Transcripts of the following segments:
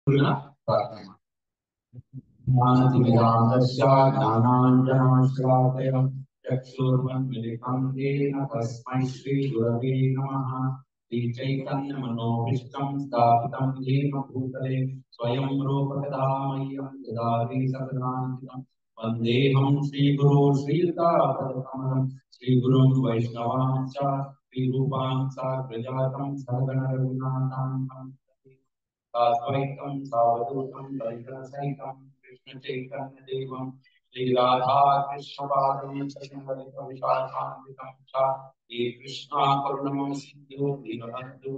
प्रार्थना ज्ञानतिमिरान्धस्य ज्ञानाञ्जनश्लाकयं चक्षुर्मन्मिलितं येन तस्मै श्रीगुरवे नमः। श्रीचैतन्यमनोभीष्टं स्थापितं येन भूतले स्वयं रूपकदा मह्यं ददाति सदानन्दं। वन्देऽहं श्रीगुरो श्रीयुतापदकमलं श्रीगुरुं वैष्णवांश्च श्रीरूपां साग्रजातं सहगण रघुनाथां सात्वैकं सावधूतं परिजनसहितं कृष्णचैतन्यदेवं श्रीराधा कृष्णपादं सजनललितविशाखान्वितं च श्रीकृष्णा करुणमय सिन्धु दीनबन्धु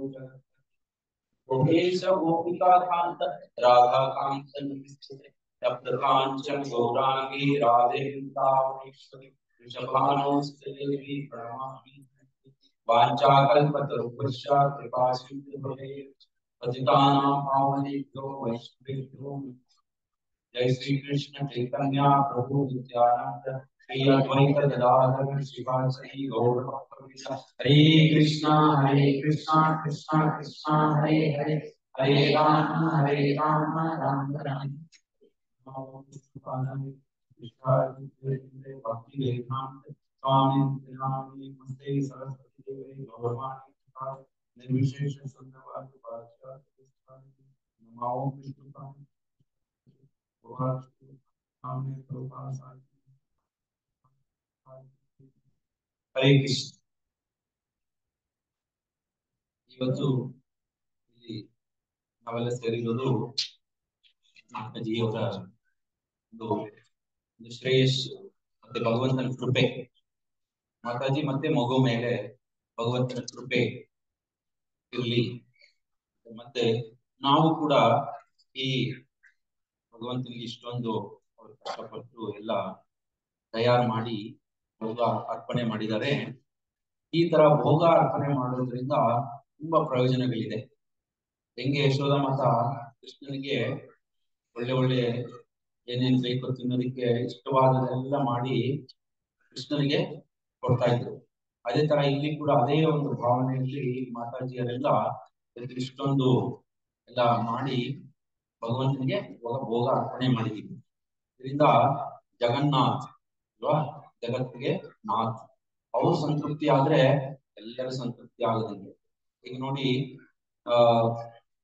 गोपेश गोपिकान्त राधाकान्त नमस्ते तप्तकाञ्चन गौरांगी राधे वृन्दावनेश्वरी वृषभानुसुते देवी प्रणमामि। वाञ्छाकल्पतरुभ्यश्च कृपासिन्धुभ्यः पतितानां पावनेभ्यो वैष्णवेभ्यो जय श्री कृष्ण चैतन्य प्रभु नित्यानंद श्री अद्वैत गदाधर शिवासादि गौर भक्तवृंद हरे कृष्णा कृष्णा कृष्णा हरे हरे हरे राम राम राम भक्ति वेदांत स्वामी नामी नमस्ते सरस्वती देवी गौरवाणी निर्विशेष शून्यवादी पाश्चात्य नमो विष्णु हरे कृष्ण। ಇವತ್ತು ಇಲ್ಲಿ ನಾವೆಲ್ಲ ಸೇರಿರೋದು ಮಾತಾಜಿಯವರ ಒಂದು ಶ್ರೇಯಸ್ಸು ಮತ್ತೆ ಭಗವಂತನ ಕೃಪೆ, ಮಾತಾಜಿ ಮತ್ತೆ ಮಗು ಮೇಲೆ ಭಗವಂತನ ಕೃಪೆ ಇರಲಿ. ಮತ್ತೆ ನಾವು ಕೂಡ ಈ ಭಗವಂತನಿಗೆ ಇಷ್ಟೊಂದು ಅವರು ಕಷ್ಟಪಟ್ಟು ಎಲ್ಲ ತಯಾರು ಮಾಡಿ ಭೋಗ ಅರ್ಪಣೆ ಮಾಡಿದ್ದಾರೆ. ಈ ತರ ಭೋಗ ಅರ್ಪಣೆ ಮಾಡೋದ್ರಿಂದ ತುಂಬಾ ಪ್ರಯೋಜನಗಳಿದೆ. ಹೆಂಗೆ ಯಶೋಧ ಮಾತ ಕೃಷ್ಣನಿಗೆ ಒಳ್ಳೆ ಒಳ್ಳೆ ಏನೇನ್ ಬೇಕು ತಿನ್ನೋದಕ್ಕೆ ಇಷ್ಟವಾದದೆಲ್ಲ ಮಾಡಿ ಕೃಷ್ಣನಿಗೆ ಕೊಡ್ತಾ ಇದ್ರು. ಅದೇ ತರ ಇಲ್ಲಿ ಕೂಡ ಅದೇ ಒಂದು ಭಾವನೆಯಲ್ಲಿ ಮಾತಾಜಿಯರೆಲ್ಲ ಇಷ್ಟೊಂದು ಎಲ್ಲ ಮಾಡಿ ಭಗವಂತನಿಗೆ ಭೋಗ ಅರ್ಪಣೆ ಮಾಡಿದ್ದೀವಿ. ಇದರಿಂದ ಜಗನ್ನಾಥ್ ಅಲ್ವಾ, ಜಗತ್ತಿಗೆ ನಾಥ್, ಅವ್ರು ಸಂತೃಪ್ತಿ ಆದ್ರೆ ಎಲ್ಲರ ಸಂತೃಪ್ತಿ ಆಗೋದಂಗೆ. ಈಗ ನೋಡಿ,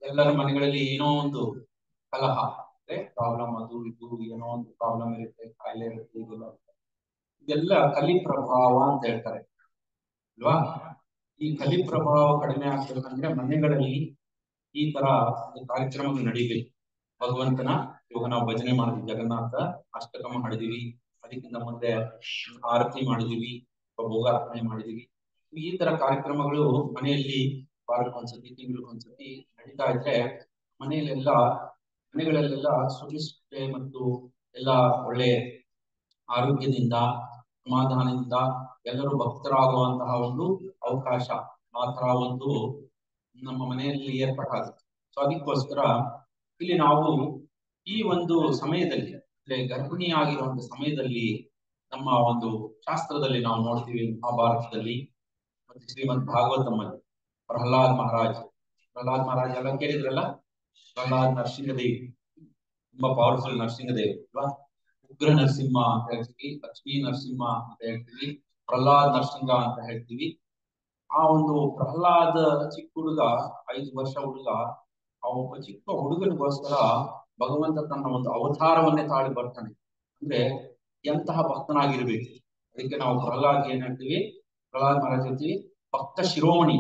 ಎಲ್ಲರ ಮನೆಗಳಲ್ಲಿ ಏನೋ ಒಂದು ಕಲಹ ಅಂದ್ರೆ ಪ್ರಾಬ್ಲಮ್, ಅದು ಇದು ಏನೋ ಒಂದು ಪ್ರಾಬ್ಲಮ್ ಇರುತ್ತೆ, ಕಾಯಿಲೆ ಇರುತ್ತೆ, ಇದೆಲ್ಲ ಕಲಿ ಪ್ರಭಾವ ಅಂತ ಹೇಳ್ತಾರೆ ಅಲ್ವಾ. ಈ ಕಲಿ ಪ್ರಭಾವ ಕಡಿಮೆ ಆಗ್ಬೇಕಂದ್ರೆ ಮನೆಗಳಲ್ಲಿ ಈ ತರ ಕಾರ್ಯಕ್ರಮಗಳು ನಡೀಬೇಕು. ಭಗವಂತನ ಇವಾಗ ನಾವು ಭಜನೆ ಮಾಡಿದ್ವಿ, ಜಗನ್ನಾಥ ಅಷ್ಟಕಮ ಮಾಡಿದೀವಿ, ಅದಕ್ಕಿಂತ ಮುಂದೆ ಆರತಿ ಮಾಡಿದೀವಿ, ಭೋಗಾರ್ಪಣೆ ಮಾಡಿದೀವಿ. ಈ ತರ ಕಾರ್ಯಕ್ರಮಗಳು ಮನೆಯಲ್ಲಿ ವಾರಕ್ಕೊಂದ್ಸತಿ ತಿಂಗಳಿಗೊಂದ್ಸತಿ ನಡೀತಾ ಇದ್ರೆ ಮನೆಗಳಲ್ಲೆಲ್ಲ ಸುಭಿಷ್ಠೆ ಮತ್ತು ಎಲ್ಲ ಒಳ್ಳೆ ಆರೋಗ್ಯದಿಂದ ಸಮಾಧಾನದಿಂದ ಎಲ್ಲರೂ ಭಕ್ತರಾಗುವಂತಹ ಒಂದು ಅವಕಾಶ ಆ ತರ ಒಂದು ನಮ್ಮ ಮನೆಯಲ್ಲಿ ಏರ್ಪಾಟಾಗುತ್ತೆ. ಸೊ ಅದಕ್ಕೋಸ್ಕರ ಇಲ್ಲಿ ನಾವು ಈ ಒಂದು ಸಮಯದಲ್ಲಿ ಅಂದ್ರೆ ಗರ್ಭಿಣಿ ಆಗಿರುವಂತಹ ಸಮಯದಲ್ಲಿ ನಮ್ಮ ಒಂದು ಶಾಸ್ತ್ರದಲ್ಲಿ ನಾವು ನೋಡ್ತೀವಿ, ಮಹಾಭಾರತದಲ್ಲಿ ಮತ್ತೆ ಶ್ರೀಮದ್ ಭಾಗವತಮಲ್ಲಿ ಪ್ರಹ್ಲಾದ್ ಮಹಾರಾಜ್ ಎಲ್ಲ ಕೇಳಿದ್ರಲ್ಲ. ಪ್ರಹ್ಲಾದ್ ನರಸಿಂಹದೇವಿ ತುಂಬಾ ಪವರ್ಫುಲ್ ನರಸಿಂಹದೇವಿ ಅಲ್ವಾ. ಉಗ್ರ ನರಸಿಂಹ ಅಂತ ಹೇಳ್ತೀವಿ, ಲಕ್ಷ್ಮೀ ನರಸಿಂಹ ಅಂತ ಹೇಳ್ತೀವಿ, ಪ್ರಹ್ಲಾದ್ ನರಸಿಂಹ ಅಂತ ಹೇಳ್ತೀವಿ. ಆ ಒಂದು ಪ್ರಹ್ಲಾದ ಚಿಕ್ಕ ಹುಡುಗ, 5 ವರ್ಷ ಹುಡುಗ, ಆ ಒಬ್ಬ ಚಿಕ್ಕ ಹುಡುಗನಿಗೋಸ್ಕರ ಭಗವಂತ ತನ್ನ ಒಂದು ಅವತಾರವನ್ನೇ ತಾಳಿ ಬರ್ತಾನೆ. ಅಂದ್ರೆ ಎಂತಹ ಭಕ್ತನಾಗಿರ್ಬೇಕು. ಅದಕ್ಕೆ ನಾವು ಪ್ರಹ್ಲಾದ್ ಏನ್ ಹೇಳ್ತೀವಿ, ಪ್ರಹ್ಲಾದ್ ಮಹಾರಾಜ್ ಹೇಳ್ತೀವಿ ಭಕ್ತ ಶಿರೋಮಣಿ.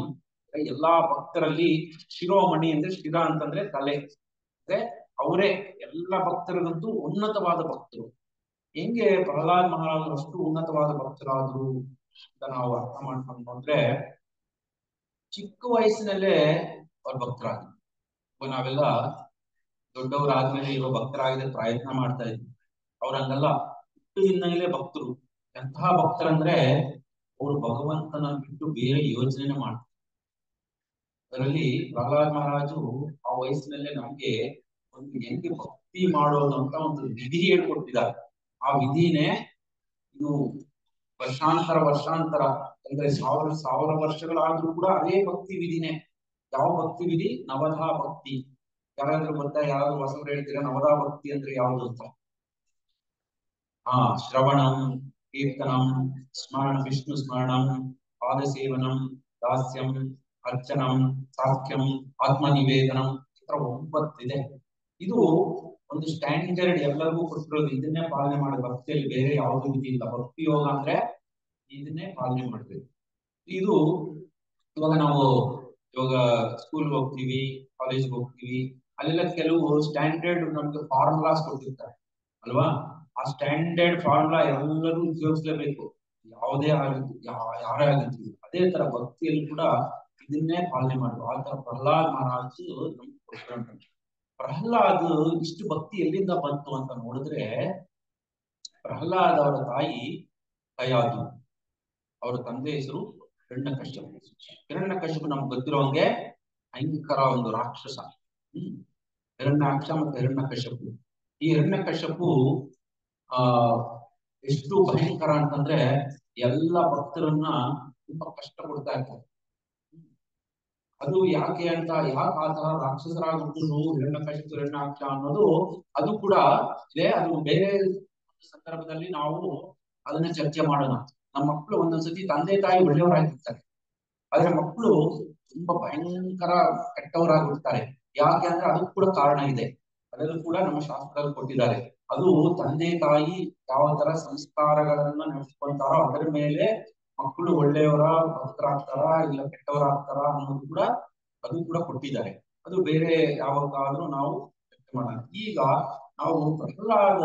ಎಲ್ಲಾ ಭಕ್ತರಲ್ಲಿ ಶಿರೋಮಣಿ ಅಂದ್ರೆ ಶಿರ ಅಂತಂದ್ರೆ ತಲೆ, ಅಂದ್ರೆ ಅವರೇ ಎಲ್ಲ ಭಕ್ತರಿಗಂತೂ ಉನ್ನತವಾದ ಭಕ್ತರು. ಹೆಂಗೆ ಪ್ರಹ್ಲಾದ್ ಮಹಾರಾಜ್ ಅಷ್ಟು ಉನ್ನತವಾದ ಭಕ್ತರಾದ್ರು ಅಂತ ನಾವು ಅರ್ಥ ಮಾಡ್ಕೊಂಡು ಬಂದ್ರೆ, ಚಿಕ್ಕ ವಯಸ್ಸಿನಲ್ಲೇ ಅವ್ರ ಭಕ್ತರಾಗಿದ್ರು. ನಾವೆಲ್ಲ ದೊಡ್ಡವರಾದ್ಮೇಲೆ ಇರೋ ಭಕ್ತರಾಗಿದ್ರೆ ಪ್ರಯತ್ನ ಮಾಡ್ತಾ ಇದ್ವಿ. ಅವ್ರಂಗಲ್ಲ, ಹುಟ್ಟಿನಿಂದಲೇ ಭಕ್ತರು. ಎಂತಹ ಭಕ್ತರಂದ್ರೆ ಅವರು ಭಗವಂತನ ಬಿಟ್ಟು ಬೇರೆ ಯೋಚನೆ ಮಾಡ್ತಾರೆ. ಅದರಲ್ಲಿ ಪ್ರಹ್ಲಾದ್ ಮಹಾರಾಜು ಆ ವಯಸ್ಸಿನಲ್ಲೇ ನಮ್ಗೆ ಒಂದು ಹೆಂಗೆ ಭಕ್ತಿ ಮಾಡೋದು ಅಂತ ಒಂದು ವಿಧಿ ಹೇಳ್ಕೊಟ್ಟಿದ್ದಾರೆ. ಆ ವಿಧಿನೇ ಇದು ವರ್ಷಾಂತರ ಅಂದ್ರೆ ಸಾವಿರ ವರ್ಷಗಳಾದ್ರೂ ಕೂಡ ಅದೇ ಭಕ್ತಿ ವಿಧಿನೇ. ಯಾವ ಭಕ್ತಿ ವಿಧಿ? ನವಧಾ ಭಕ್ತಿ. ಯಾರಾದ್ರೂ ಗೊತ್ತಾ? ಯಾರಾದ್ರೂ ಹೊಸಬ್ರು ಹೇಳ್ತೀರಾ ನವದಾ ಭಕ್ತಿ ಅಂದ್ರೆ ಯಾವುದು ಅಂತ? ಶ್ರವಣಂ, ಕೀರ್ತನಂ, ಸ್ಮರಣ, ವಿಷ್ಣು ಸ್ಮರಣಂ, ಪಾದಸೇವನಂ, ದಾಸ್ಯಂ, ಅರ್ಚನಂ, ಸಾಖ್ಯಂ, ಆತ್ಮನಿವೇದನಂ, ಈ ತರ 9 ಇದೆ. ಇದು ಒಂದು ಸ್ಟ್ಯಾಂಡರ್ಡ್ ಎಲ್ಲರಿಗೂ ಕೊಟ್ಟಿರೋದು. ಇದನ್ನೇ ಪಾಲನೆ ಮಾಡಿ ಭಕ್ತಿಯಲ್ಲಿ ಬೇರೆ ಯಾವುದೂ ವಿಧಿ ಇಲ್ಲ. ಭಕ್ತಿ ಯೋಗ ಅಂದ್ರೆ ಇದನ್ನೇ ಪಾಲನೆ ಮಾಡ್ಬೇಕು. ಇದು ಇವಾಗ ನಾವು ಇವಾಗ ಸ್ಕೂಲ್ಗೆ ಹೋಗ್ತೀವಿ, ಕಾಲೇಜ್ಗೆ ಹೋಗ್ತೀವಿ, ಅಲ್ಲೆಲ್ಲ ಕೆಲವು ಸ್ಟ್ಯಾಂಡರ್ಡ್ ನಮ್ಗೆ ಫಾರ್ಮುಲಾಸ್ ಕೊಟ್ಟಿರ್ತಾರೆ ಅಲ್ವಾ? ಆ ಸ್ಟ್ಯಾಂಡರ್ಡ್ ಫಾರ್ಮುಲಾ ಎಲ್ಲರೂ ಉಪಯೋಗಿಸ್ಲೇಬೇಕು, ಯಾವುದೇ ಆಗಿದ್ದು ಯಾರೇ ಆಗಿದ್ದು. ಅದೇ ತರ ಭಕ್ತಿಯಲ್ಲಿ ಕೂಡ ಇದನ್ನೇ ಪಾಲನೆ ಮಾಡುದು. ಆ ತರ ಪ್ರಹ್ಲಾದ್ ಮಹಾರಾಜ್ ನಮ್ಗೆ ಕೊಟ್ಟಿರೋ ಪ್ರಹ್ಲಾದ್ ಇಷ್ಟು ಭಕ್ತಿ ಎಲ್ಲಿಂದ ಬಂತು ಅಂತ ನೋಡಿದ್ರೆ, ಪ್ರಹ್ಲಾದ್ ಅವರ ತಾಯಿ ಕಯಾದು, ಅವರ ತಂದೆ ಹೆಸರು ಹಿರಣ್ಯಕಶ್ಯಪ. ಹಿರಣ್ಯಕಶ್ಯಪ ನಮ್ಗೆ ಗೊತ್ತಿರೋಂಗೆ ಭಯಂಕರ ಒಂದು ರಾಕ್ಷಸ. ಹಿರಣ್ಯಾಕ್ಷ ಮತ್ತೆ ಹಿರಣ್ಯಕಶ್ಯಪು. ಈ ಹಿರಣ್ಯಕಶ್ಯಪು ಆ ಎಷ್ಟು ಭಯಂಕರ ಅಂತಂದ್ರೆ ಎಲ್ಲ ಭಕ್ತರನ್ನ ತುಂಬಾ ಕಷ್ಟ ಕೊಡ್ತಾ ಇರ್ತಾರೆ. ಅದು ಯಾಕೆ ಅಂತ, ಯಾಕೆ ಆ ತರ ರಾಕ್ಷಸರಾಗ್ಬಿಟ್ಟು ಹಿರಣ್ಯಕಶ್ಯಪು ಹಿರಣ್ಯಾಕ್ಷ ಅನ್ನೋದು ಅದು ಕೂಡ ಇದೆ. ಅದು ಬೇರೆ ಸಂದರ್ಭದಲ್ಲಿ ನಾವು ಅದನ್ನ ಚರ್ಚೆ ಮಾಡೋಣ. ನಮ್ಮ ಮಕ್ಕಳು ಒಂದೊಂದ್ಸತಿ ತಂದೆ ತಾಯಿ ಒಳ್ಳೆಯವರಾಗಿರ್ತಾರೆ, ಆದ್ರೆ ಮಕ್ಕಳು ತುಂಬಾ ಭಯಂಕರ ಕೆಟ್ಟವರಾಗಿರ್ತಾರೆ. ಯಾಕೆ ಅಂದ್ರೆ ಅದಕ್ಕೆ ಕೂಡ ಕಾರಣ ಇದೆ. ಅದರಲ್ಲೂ ಕೂಡ ನಮ್ಮ ಶಾಸ್ತ್ರದಲ್ಲಿ ಕೊಟ್ಟಿದ್ದಾರೆ. ಅದು ತಂದೆ ತಾಯಿ ಯಾವ ತರ ಸಂಸ್ಕಾರಗಳನ್ನ ನಡೆಸ್ಕೊಂತಾರೋ ಅದರ ಮೇಲೆ ಮಕ್ಕಳು ಒಳ್ಳೆಯವರ ಭಕ್ತರಾಗ್ತಾರ ಇಲ್ಲ ಕೆಟ್ಟವರಾಗ್ತಾರ ಅನ್ನೋದು ಕೂಡ ಅದು ಕೂಡ ಕೊಟ್ಟಿದ್ದಾರೆ. ಅದು ಬೇರೆ ಯಾವಾಗಾದ್ರೂ ನಾವು ಚರ್ಚೆ ಮಾಡೋಣ. ಈಗ ನಾವು ಪ್ರಹ್ಲಾದ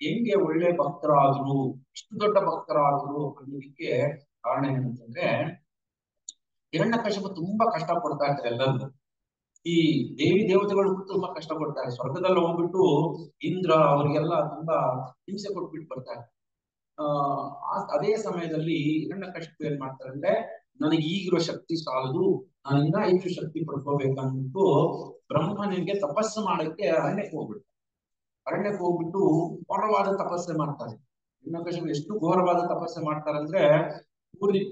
ಹೆಂಗೆ ಒಳ್ಳೆ ಭಕ್ತರಾದ್ರು, ಇಷ್ಟು ದೊಡ್ಡ ಭಕ್ತರಾದ್ರು ಅನ್ನೋದಕ್ಕೆ ಕಾರಣ ಏನಂತಂದ್ರೆ, ಹಿರಣ್ಯಕಶ್ಯಪ ತುಂಬಾ ಕಷ್ಟ ಪಡ್ತಾ ಇರ್ತಾರೆ ಎಲ್ಲರಿಗೂ. ಈ ದೇವಿ ದೇವತೆಗಳು ತುಂಬಾ ಕಷ್ಟ ಪಡ್ತಾರೆ. ಸ್ವರ್ಗದಲ್ಲಿ ಹೋಗ್ಬಿಟ್ಟು ಇಂದ್ರ ಅವರಿಗೆಲ್ಲ ತುಂಬಾ ಹಿಂಸೆ ಕೊಟ್ಬಿಟ್ಟು ಬರ್ತಾರೆ. ಅದೇ ಸಮಯದಲ್ಲಿ ಹಿರಣ್ಯಕಶ್ಯಪ ಏನ್ ಮಾಡ್ತಾರೆ ಅಂದ್ರೆ, ನನಗೆ ಈಗಿರೋ ಶಕ್ತಿ ಸಾಲದು, ನಾನು ಇನ್ನ ಹೆಚ್ಚು ಶಕ್ತಿ ಪಡ್ಕೋಬೇಕಂದ್ಬಿಟ್ಟು ಬ್ರಹ್ಮನಿಗೆ ತಪಸ್ಸು ಮಾಡಕ್ಕೆ ಅರಣ್ಯಕ್ಕೆ ಹೋಗ್ಬಿಟ್ಟು ಘೋರವಾದ ತಪಸ್ಸೆ ಮಾಡ್ತಾರೆ. ಹಿರಣ್ಯಕಶ್ಯಪ ಎಷ್ಟು ಘೋರವಾದ ತಪಸ್ಸೆ ಮಾಡ್ತಾರೆ ಅಂದ್ರೆ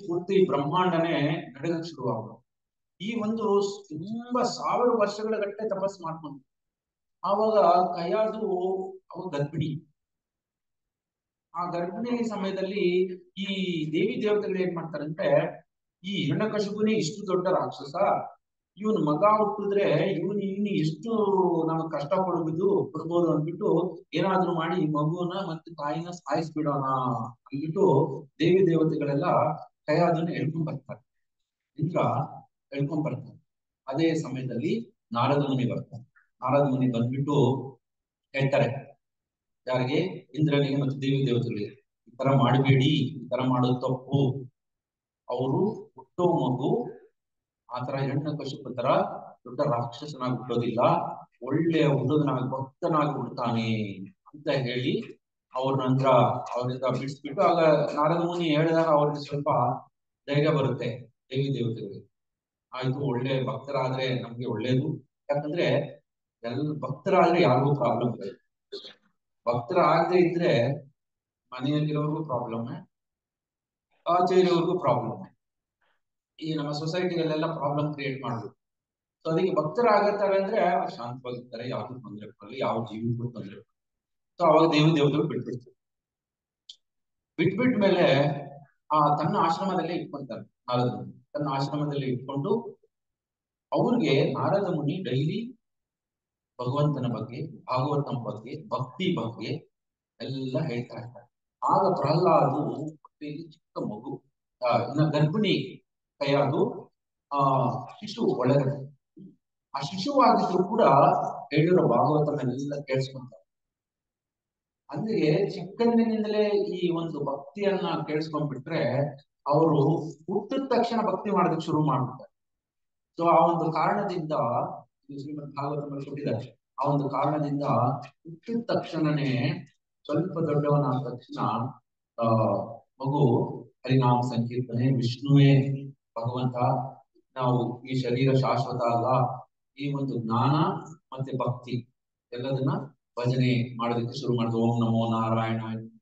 ಪೂರ್ತಿ ಬ್ರಹ್ಮಾಂಡನೇ ನಡಗಕ್ಕೆ ಶುರುವಾಗೋದು. ಈ ಒಂದು ತುಂಬಾ 1000 ವರ್ಷಗಳ ಗಟ್ಟಲೆ ತಪಸ್ಸು ಮಾಡ್ಕೊಂಡು ಆವಾಗ ಕಯಾದು ಅವಾಗ ಗರ್ಭಿಣಿ. ಆ ಗರ್ಭಿಣಿ ಸಮಯದಲ್ಲಿ ಈ ದೇವಿ ದೇವತೆಗಳು ಏನ್ ಮಾಡ್ತಾರಂದ್ರೆ, ಈ ಹಿರಣ್ಯಕಶಿಪುನೇ ಇಷ್ಟು ದೊಡ್ಡ ರಾಕ್ಷಸ, ಇವನ್ ಮಗ ಹುಟ್ಟಿದ್ರೆ ಇನ್ನು ಎಷ್ಟು ನಮಗ್ ಕಷ್ಟ ಕೊಡ್ಬೋದು ಅಂದ್ಬಿಟ್ಟು ಏನಾದ್ರು ಮಾಡಿ ಈ ಮಗುವನ್ನ ಮತ್ತೆ ತಾಯಿನ ಸಾಯಿಸ್ಬಿಡೋಣ ಅಂದ್ಬಿಟ್ಟು ದೇವಿ ದೇವತೆಗಳೆಲ್ಲ ಕಯಾದನ್ನ ಎಳ್ಕೊಂಡ್ ಬರ್ತಾರೆ. ಇಂದ್ರ ಎಳ್ಕೊಂಡ್ ಬರ್ತಾರೆ. ಅದೇ ಸಮಯದಲ್ಲಿ ನಾರದ ಮುನಿ ಬರ್ತಾರೆ. ನಾರದ ಮುನಿ ಬಂದ್ಬಿಟ್ಟು ಹೇಳ್ತಾರೆ, ಯಾರಿಗೆ? ಇಂದ್ರನಿಗೆ ಮತ್ತು ದೇವಿ ದೇವತೆಗಳಿಗೆ, ಈ ತರ ಮಾಡಬೇಡಿ, ಈ ತರ ಮಾಡೋದು ತಪ್ಪು. ಅವರು ಹುಟ್ಟೋ ಮಗು ಆತರ ಹಿರಣ್ಯಕಶಿಪು ತರ ದೊಡ್ಡ ರಾಕ್ಷಸನಾಗಿ ಹುಟ್ಟೋದಿಲ್ಲ, ಒಳ್ಳೆಯ ಹುಡುಗನಾಗಿ ಭಕ್ತನಾಗಿ ಹುಡ್ತಾನೆ ಅಂತ ಹೇಳಿ ಅವ್ರನ್ನ ಅವರಿಂದ ಬಿಡಿಸ್ಬಿಟ್ಟು, ಆಗ ನಾರದ ಮುನಿ ಹೇಳಿದಾಗ ಅವ್ರಿಗೆ ಸ್ವಲ್ಪ ಧೈರ್ಯ ಬರುತ್ತೆ ದೇವಿ ದೇವತೆಗಳಿಗೆ. ಆಯ್ತು, ಒಳ್ಳೆ ಭಕ್ತರಾದ್ರೆ ನಮ್ಗೆ ಒಳ್ಳೇದು. ಯಾಕಂದ್ರೆ ಭಕ್ತರಾದ್ರೆ ಯಾರಿಗೂ ಪ್ರಾಬ್ಲಮ್ ಇಲ್ಲ. ಭಕ್ತರ ಆಗದೆ ಇದ್ರೆ ಮನೆಯಲ್ಲಿರೋರ್ಗೂ ಪ್ರಾಬ್ಲಮ್, ಆಚೆಯವ್ರಿಗೂ ಪ್ರಾಬ್ಲಮ್. ಈ ನಮ್ಮ ಸೊಸೈಟಿಯಲ್ಲೆಲ್ಲ ಪ್ರಾಬ್ಲಮ್ ಕ್ರಿಯೇಟ್ ಮಾಡುದು. ಸೊ ಅದಕ್ಕೆ ಭಕ್ತರಾಗತ್ತಾರೆ ಅಂದ್ರೆ ಶಾಂತವಾಗಿರ್ತಾರೆ, ಯಾವ್ದು ತೊಂದರೆ ಬರಲಿ, ಯಾವ ಜೀವಿಗೂ ತೊಂದರೆ. ಸೊ ಅವಾಗ ದೇವತೆಗಳು ಬಿಟ್ಬಿಟ್ಮೇಲೆ ತನ್ನ ಆಶ್ರಮದಲ್ಲೇ ಇಟ್ಕೊಂತಾರೆ. ನಾರದ ಮುನಿ ತನ್ನ ಆಶ್ರಮದಲ್ಲಿ ಇಟ್ಕೊಂಡು ಅವ್ರಿಗೆ ನಾರದ ಮುನಿ ಡೈಲಿ ಭಗವಂತನ ಬಗ್ಗೆ, ಭಾಗವತನ ಬಗ್ಗೆ, ಭಕ್ತಿ ಬಗ್ಗೆ ಎಲ್ಲ ಹೇಳ್ತಾ ಇರ್ತಾರೆ. ಆಗ ಪ್ರಹ್ಲಾದು ಹೊಟ್ಟೆಯಲ್ಲಿ ಚಿಕ್ಕ ಮಗು, ಇನ್ನ ಗರ್ಭಿಣಿ ಕೈಯಾದು ಶಿಶು ಒಳಗಡೆ. ಆ ಶಿಶುವಾಗಿದ್ರು ಕೂಡ ಹೇಳಿರೋ ಭಾಗವತನೆಲ್ಲ ಕೇಳಿಸ್ಕೊಂತಾರೆ. ಅಂದ್ರೆ ಚಿಕ್ಕಂದಿನಿಂದಲೇ ಈ ಒಂದು ಭಕ್ತಿಯನ್ನ ಕೇಳಿಸ್ಕೊಂಡ್ಬಿಟ್ರೆ ಅವರು ಹುಟ್ಟಿದ ತಕ್ಷಣ ಭಕ್ತಿ ಮಾಡೋದಕ್ಕೆ ಶುರು ಮಾಡ್ಬಿಡ್ತಾರೆ. ಸೊ ಆ ಒಂದು ಕಾರಣದಿಂದ ಶ್ರೀಮದ್ ಭಾಗವತದಲ್ಲಿ ಕೊಟ್ಟಿದ್ದಾರೆ. ಆ ಒಂದು ಕಾರಣದಿಂದ ಹುಟ್ಟಿದ ತಕ್ಷಣನೇ ಸ್ವಲ್ಪ ದೊಡ್ಡವನಾದ ತಕ್ಷಣ ಮಗು ಹರಿನಾಮ ಸಂಕೀರ್ತನೆ, ವಿಷ್ಣುವೇ ಭಗವಂತ, ನಾವು ಈ ಶರೀರ ಶಾಶ್ವತ ಅಲ್ಲ, ಈ ಒಂದು ಜ್ಞಾನ ಮತ್ತೆ ಭಕ್ತಿ ಎಲ್ಲದನ್ನ ಭಜನೆ ಮಾಡೋದಕ್ಕೆ ಶುರು ಮಾಡಿದ್ರು. ಓಂ ನಮೋ ನಾರಾಯಣ,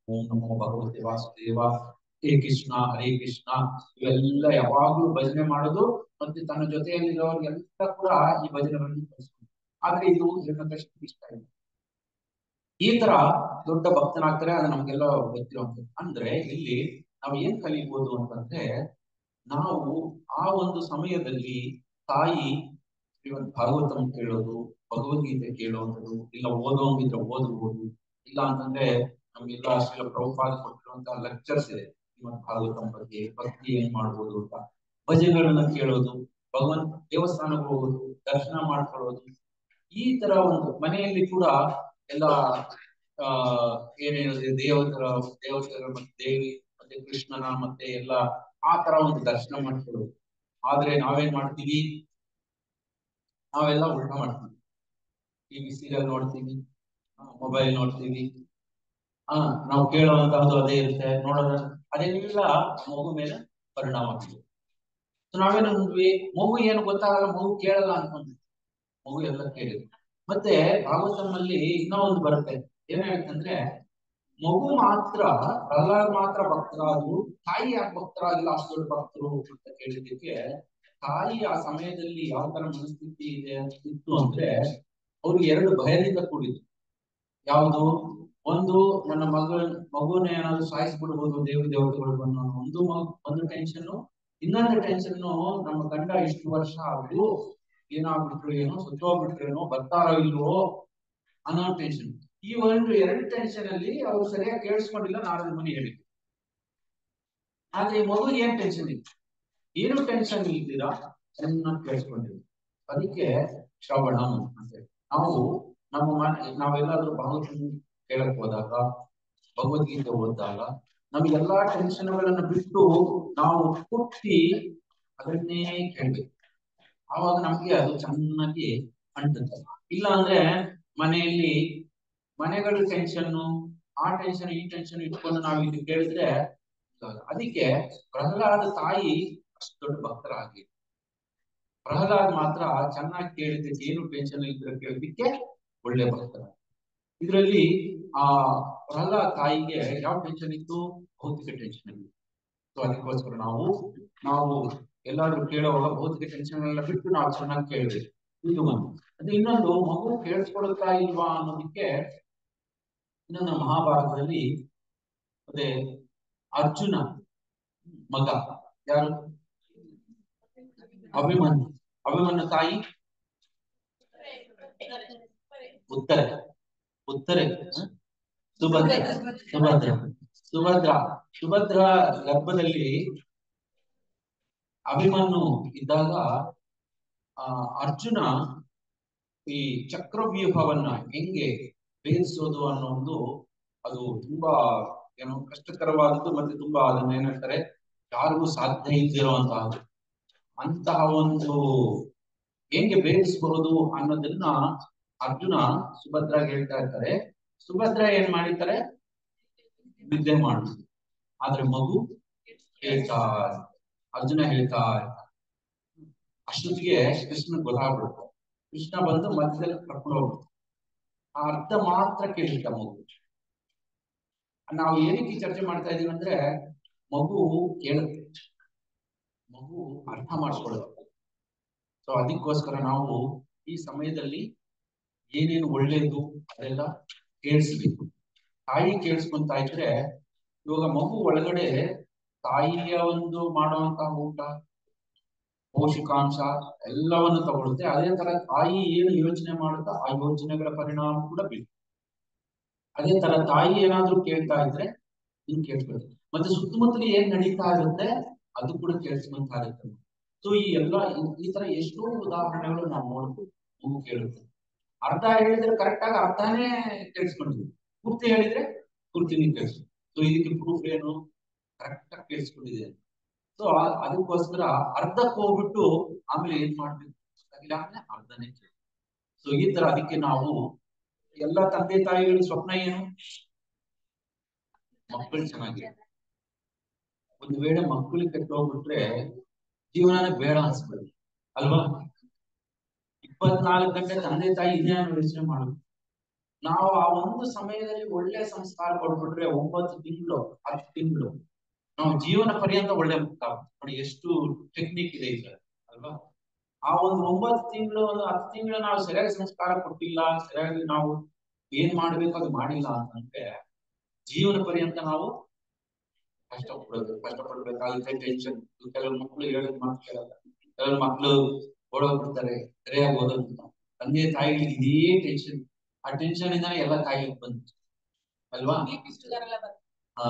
ಓಂ ನಮೋ ಭಗವತೆ ವಾಸುದೇವ, ಹರೇ ಕೃಷ್ಣ ಇವೆಲ್ಲ ಯಾವಾಗ್ಲೂ ಭಜನೆ ಮಾಡೋದು. ಮತ್ತೆ ತನ್ನ ಜೊತೆಯಲ್ಲಿರೋರಿಗೆಲ್ಲ ಕೂಡ ಈ ಭಜನೆಗಳನ್ನು ಕಲಿಸ್ಕೊಂಡು ಆದ್ರೆ ಇದು ಹಿರಣ್ಯಕಶಿಪು ಇಷ್ಟ ಇಲ್ಲ. ಈ ತರ ದೊಡ್ಡ ಭಕ್ತನಾಗ್ತಾರೆ, ಅದು ನಮ್ಗೆಲ್ಲ ಗೊತ್ತಿರುವಂತದ್ದು. ಅಂದ್ರೆ ಇಲ್ಲಿ ನಾವು ಏನ್ ಕಲಿಬಹುದು ಅಂತಂದ್ರೆ, ನಾವು ಆ ಒಂದು ಸಮಯದಲ್ಲಿ ತಾಯಿ ಶ್ರೀಮದ್ ಭಾಗವತಂ ಕೇಳೋದು, ಭಗವದ್ಗೀತೆ ಕೇಳುವಂಥದ್ದು, ಇಲ್ಲ ಓದೋಂಗಿದ್ರೆ ಓದಬಹುದು, ಇಲ್ಲ ಅಂತಂದ್ರೆ ನಮ್ಗೆಲ್ಲ ಶ್ರೀಲ ಪ್ರಭುಪಾದ ಕೊಟ್ಟಿರುವಂತಹ ಲೆಕ್ಚರ್ಸ್ ಇದೆ ಶ್ರೀಮದ್ ಭಾಗವತಂ ಬಗ್ಗೆ, ಭಕ್ತಿ ಏನ್ ಮಾಡ್ಬೋದು ಅಂತ, ಭಜನೆಗಳನ್ನ ಕೇಳೋದು, ಭಗವಂತ ದೇವಸ್ಥಾನಕ್ಕೆ ಹೋಗೋದು, ದರ್ಶನ ಮಾಡ್ಕೊಳ್ಳೋದು. ಈ ತರ ಒಂದು ಮನೆಯಲ್ಲಿ ಕೂಡ ಎಲ್ಲ ಆ ಏನೇನಿದೆ ದೇವತರ ಮತ್ತೆ ದೇವಿ ಮತ್ತೆ ಕೃಷ್ಣನ ಮತ್ತೆ ಎಲ್ಲ ಆ ತರ ಒಂದು ದರ್ಶನ ಮಾಡ್ಕೊಳ್ಳೋದು. ಆದ್ರೆ ನಾವೇನ್ ಮಾಡ್ತೀವಿ, ನಾವೆಲ್ಲ ಉಲ್ಟಾ ಮಾಡ್ತೀವಿ. ಟಿವಿ ಸೀರಿಯಲ್ ನೋಡ್ತೀವಿ, ಮೊಬೈಲ್ ನೋಡ್ತೀವಿ, ನಾವು ಕೇಳುವಂತಹದ್ದು ಅದೇ ಇರುತ್ತೆ, ನೋಡೋದ ಅದೇನಿಲ್ಲ ಮಗು ಮೇಲೆ ಪರಿಣಾಮ ಬೀರುತ್ತೆ. ನಾವೇನಂದ್ವಿ, ಮಗು ಏನು ಗೊತ್ತಾಗಲ್ಲ, ಮಗು ಕೇಳಲ್ಲ ಅನ್ಕೊಂಡ್ವಿ, ಮಗು ಎಲ್ಲ ಕೇಳಿದ್ವಿ. ಮತ್ತೆ ಭಾಗವತಂನಲ್ಲಿ ಇನ್ನೂ ಒಂದು ಬರುತ್ತೆ, ಏನ್ ಹೇಳ್ತಂದ್ರೆ, ಮಗು ಮಾತ್ರ ಪ್ರಹ್ಲಾದ್ ಮಾತ್ರ ಭಕ್ತರಾದ್ರು, ತಾಯಿ ಯಾಕೆ ಭಕ್ತರಾಗಿಲ್ಲ, ಅಷ್ಟು ದೊಡ್ಡ ಭಕ್ತರು ಅಂತ ಕೇಳಿದ್ದಕ್ಕೆ, ತಾಯಿ ಆ ಸಮಯದಲ್ಲಿ ಯಾವ ತರ ಮನಸ್ಥಿತಿ ಇದೆ ಇತ್ತು ಅಂದ್ರೆ, ಅವ್ರಿಗೆ ಎರಡು ಭಯದಿಂದ ಕೂಡಿದ್ರು. ಯಾವುದು, ಒಂದು ನನ್ನ ಮಗುನ ಏನಾದ್ರು ಸಾಯಿಸ್ಬಿಡ್ಬೋದು ದೇವತೆಗಳು ಅನ್ನೋ ಒಂದು ಟೆನ್ಷನ್, ಇನ್ನೊಂದು ಟೆನ್ಷನ್ ನಮ್ಮ ಗಂಡ ಇಷ್ಟು ವರ್ಷ ಆದ್ರೂ ಏನಾಗ್ಬಿಟ್ರು ಏನೋ, ಸುತ್ತೋಗ್ಬಿಟ್ರು ಏನೋ, ಬರ್ತಾರೋ ಇಲ್ವೋ ಅನ್ನೋ ಟೆನ್ಷನ್. ಈ ಎರಡು ಟೆನ್ಷನ್ ಅಲ್ಲಿ ಅವ್ರು ಸರಿಯಾಗಿ ಕೇಳಿಸ್ಕೊಂಡಿಲ್ಲ ನಾರದ ಮುನಿ ಹೇಳಿ. ಆದ್ರೆ ಮಗು ಏನ್ ಟೆನ್ಷನ್ ಇತ್ತು, ಏನು ಟೆನ್ಷನ್ ಇಲ್ದಿರಾ ಚೆನ್ನಾಗಿ ಕೇಳಿಸ್ಕೊಂಡಿದ್ರು. ಅದಕ್ಕೆ ಶ್ರವಣ ಅಂತ ನಾವು ನಾವೆಲ್ಲಾದ್ರೂ ಭಾಗವತ ಕೇಳಕ್ ಹೋದಾಗ, ಭಗವದ್ಗೀತೆ ಓದಿದಾಗ, ನಮ್ಗೆಲ್ಲಾ ಟೆನ್ಷನ್ಗಳನ್ನ ಬಿಟ್ಟು ನಾವು ಪೂರ್ತಿ ಅದನ್ನೇ ಕೇಳ್ಬೇಕು. ಆವಾಗ ನಮ್ಗೆ ಅದು ಚೆನ್ನಾಗಿ ಅಂಟುತ್ತೆ. ಇಲ್ಲ ಅಂದ್ರೆ ಮನೆಯಲ್ಲಿ ಮನೆಗಳ ಟೆನ್ಷನ್ನು, ಆ ಟೆನ್ಷನ್ ಈ ಟೆನ್ಷನ್ ಇಟ್ಕೊಂಡು ನಾವು ಇಲ್ಲಿ ಕೇಳಿದ್ರೆ ಅದಕ್ಕೆ ಪ್ರಹ್ಲಾದ ತಾಯಿ ಅಷ್ಟು ದೊಡ್ಡ ಭಕ್ತರಾಗಿ, ಪ್ರಹ್ಲಾದ್ ಮಾತ್ರ ಚೆನ್ನಾಗಿ ಕೇಳಿದ್ದಕ್ಕೆ, ಏನು ಟೆನ್ಷನ್ ಇದ್ರೆ ಕೇಳಿದ್ದಕ್ಕೆ ಒಳ್ಳೆ ಭಕ್ತರ. ಇದರಲ್ಲಿ ಆ ಪ್ರಹ್ಲಾದ್ ತಾಯಿಗೆ ಯಾವ ಟೆನ್ಷನ್ ಇತ್ತು, ಭೌತಿಕ ಟೆನ್ಷನ್ ಇತ್ತು. ಸೊ ಅದಕ್ಕೋಸ್ಕರ ನಾವು ಎಲ್ಲಾದ್ರೂ ಕೇಳುವಾಗ ಭೌತಿಕ ಟೆನ್ಷನ್ ಎಲ್ಲ ಬಿಟ್ಟು ನಾವು ಚೆನ್ನಾಗಿ ಕೇಳಬೇಕು. ಇದು ಒಂದು. ಅದು ಇನ್ನೊಂದು, ಮಗು ಕೇಳಿಸ್ಕೊಳ್ತಾ ಇಲ್ವಾ ಅನ್ನೋದಕ್ಕೆ ಇನ್ನೊಂದು ಮಹಾಭಾರತದಲ್ಲಿ ಅದೇ ಅರ್ಜುನ ಮಗ ಯಾರು, ಅಭಿಮನ್ಯು ತಾಯಿ ಉತ್ತರೆ ಸುಭದ್ರ ಗರ್ಭದಲ್ಲಿ ಅಭಿಮನ್ಯು ಇದ್ದಾಗ ಅರ್ಜುನ ಈ ಚಕ್ರವ್ಯೂಹವನ್ನ ಹೆಂಗೆ ಭೇದಿಸೋದು ಅನ್ನೋ ಒಂದು, ಅದು ತುಂಬಾ ಏನೋ ಕಷ್ಟಕರವಾದದ್ದು, ಮತ್ತೆ ತುಂಬಾ ಅದನ್ನ ಏನ್ ಹೇಳ್ತಾರೆ, ಯಾರಿಗೂ ಸಾಧ್ಯ ಇದ್ದಿರುವಂತಹದ್ದು. ಅಂತಹ ಒಂದು ಹೆಂಗೆ ಭೇದಿಸಬಹುದು ಅನ್ನೋದನ್ನ ಅರ್ಜುನ ಸುಭದ್ರಾಗೆ ಹೇಳ್ತಾ ಇರ್ತಾರೆ. ಸುಭದ್ರ ಏನ್ ಮಾಡಿರ್ತಾರೆ, ನಿದ್ದೆ ಮಾಡುದು. ಆದ್ರೆ ಮಗು ಹೇಳ್ತಾ, ಅರ್ಜುನ ಹೇಳ್ತಾ ಅಷ್ಟೊತ್ತಿಗೆ ಕೃಷ್ಣ ಗೊತ್ತಾಗ್ಬಿಡುತ್ತೆ. ಕೃಷ್ಣ ಬಂದು ಮಧ್ಯದಲ್ಲಿ ಕರ್ಕೊಂಡು ಹೋಗ್ಬಿಡ್ತು. ಆ ಅರ್ಥ ಮಾತ್ರ ಕೇಳಿದ್ದ ಮಗು. ನಾವು ಏನಕ್ಕೆ ಚರ್ಚೆ ಮಾಡ್ತಾ ಇದೀವಿ ಅಂದ್ರೆ, ಮಗು ಕೇಳುತ್ತೆ, ಮಗು ಅರ್ಥ ಮಾಡ್ಕೊಳ್ಳುತ್ತೆ. ಸೊ ಅದಕ್ಕೋಸ್ಕರ ನಾವು ಈ ಸಮಯದಲ್ಲಿ ಏನೇನು ಒಳ್ಳೇದು ಅದೆಲ್ಲ ಕೇಳಿಸ್ಬೇಕು. ತಾಯಿ ಕೇಳಿಸ್ಕೊಂತಾ ಇದ್ರೆ, ಇವಾಗ ಮಗು ಒಳಗಡೆ ತಾಯಿಯ ಒಂದು ಮಾಡುವಂತಹ ಊಟ, ಪೌಷ್ಟಿಕಾಂಶ ಎಲ್ಲವನ್ನು ತಗೊಳುತ್ತೆ. ಅದೇ ತರ ತಾಯಿ ಏನು ಯೋಚನೆ ಮಾಡುತ್ತಾ ಆ ಯೋಚನೆಗಳ ಪರಿಣಾಮ ಕೂಡ ಬೀಳುತ್ತೆ. ಅದೇ ತರ ತಾಯಿ ಏನಾದ್ರೂ ಕೇಳ್ತಾ ಇದ್ರೆ ನೀನ್ ಕೇಳ್ಕೊಳ್ಳಿ, ಮತ್ತೆ ಸುತ್ತಮುತ್ತಲು ಏನ್ ನಡೀತಾ ಇರುತ್ತೆ ಅದು ಕೂಡ ಕೇಳಿಸ್ಕೊಂತಾ ಇರುತ್ತೆ. ಸೊ ಈ ತರ ಎಷ್ಟೋ ಉದಾಹರಣೆಗಳು ನಾವು ನೋಡ್ಬೋದು. ಮಗು ಕೇಳುತ್ತೆ, ಅರ್ಧ ಹೇಳಿದ್ರೆ ಕರೆಕ್ಟ್ ಆಗಿ ಅರ್ಧನೇ ಕೇಳಿಸ್ಕೊಂಡಿದ್ವಿ, ಪೂರ್ತಿ ಹೇಳಿದ್ರೆ ಪೂರ್ತಿನೇ ಕೇಳಿಸ್ಕೊಂಡು. ಸೊ ಇದಕ್ಕೆ ಪ್ರೂಫ್ ಏನು, ಕರೆಕ್ಟ್ ಆಗಿ ಕೇಳಿಸ್ಕೊಂಡಿದೆ. ಸೊ ಅದಕ್ಕೋಸ್ಕರ ಅರ್ಧಕ್ಕೆ ಹೋಗ್ಬಿಟ್ಟು ಆಮೇಲೆ ಏನ್ ಮಾಡ್ಬೇಕು, ಇಲ್ಲ ಅಂದ್ರೆ ಅರ್ಧನೇ ಕೇಳಿ. ಸೊ ಈ ತರ ಅದಕ್ಕೆ ನಾವು ಎಲ್ಲ ತಂದೆ ತಾಯಿಗಳ ಸ್ವಪ್ನ ಏನು, ಮಕ್ಕಳು ಚೆನ್ನಾಗಿ. ಒಂದು ವೇಳೆ ಮಕ್ಕಳು ಕೆಟ್ಟೋಗ್ಬಿಟ್ರೆ ಜೀವನನೇ ಬೇಡ ಅನ್ಸ್ಬಿಡುತ್ತೆ ಅಲ್ವಾ. 24 ಗಂಟೆ ತಂದೆ ತಾಯಿ ಇದೇ ಯೋಚನೆ ಮಾಡುದು. ನಾವು ಆ ಒಂದು ಸಮಯದಲ್ಲಿ ಒಳ್ಳೆ ಸಂಸ್ಕಾರ ಕೊಡ್ಬಿಟ್ರೆ 9 ತಿಂಗಳು 10 ತಿಂಗಳು ನಾವು ಜೀವನ ಪರ್ಯಂತ ಒಳ್ಳೆ ಮುಕ್ತ ನೋಡಿ. ಎಷ್ಟು ಟೆಕ್ನಿಕ್ ಇದೆ ಈಗ ಅಲ್ವಾ. ಆ ಒಂದು 9 ತಿಂಗಳು ಒಂದು 10 ತಿಂಗಳು ನಾವು ಸರಿಯಾಗಿ ಸಂಸ್ಕಾರ ಕೊಟ್ಟಿಲ್ಲ, ಸರಿಯಾಗಿ ನಾವು ಏನ್ ಮಾಡ್ಬೇಕು ಅದು ಮಾಡಿಲ್ಲ ಅಂತಂದ್ರೆ ಜೀವನ ಪರ್ಯಂತ ನಾವು ಕಷ್ಟಪಡ್ಬೇಕಾಗುತ್ತೆ. ಟೆನ್ಷನ್. ಕೆಲವು ಮಕ್ಕಳು ಹೇಳಿದ ಮಾತು ಕೇಳಲ್ಲ, ಕೆಲವು ಮಕ್ಕಳು ಓಡೋಗ್ಬಿಡ್ತಾರೆ ಸರಿಯಾಗಿ ಓದೋದಿಲ್ಲ. ತಂದೆ ತಾಯಿಗಳಿಗೆ ಇದೇ ಟೆನ್ಷನ್, ಆ ಟೆನ್ಷನ್ ಇಂದ ಎಲ್ಲ ಕಾಯಿಲೆ ಬಂತು ಅಲ್ವಾ. ಹಾ,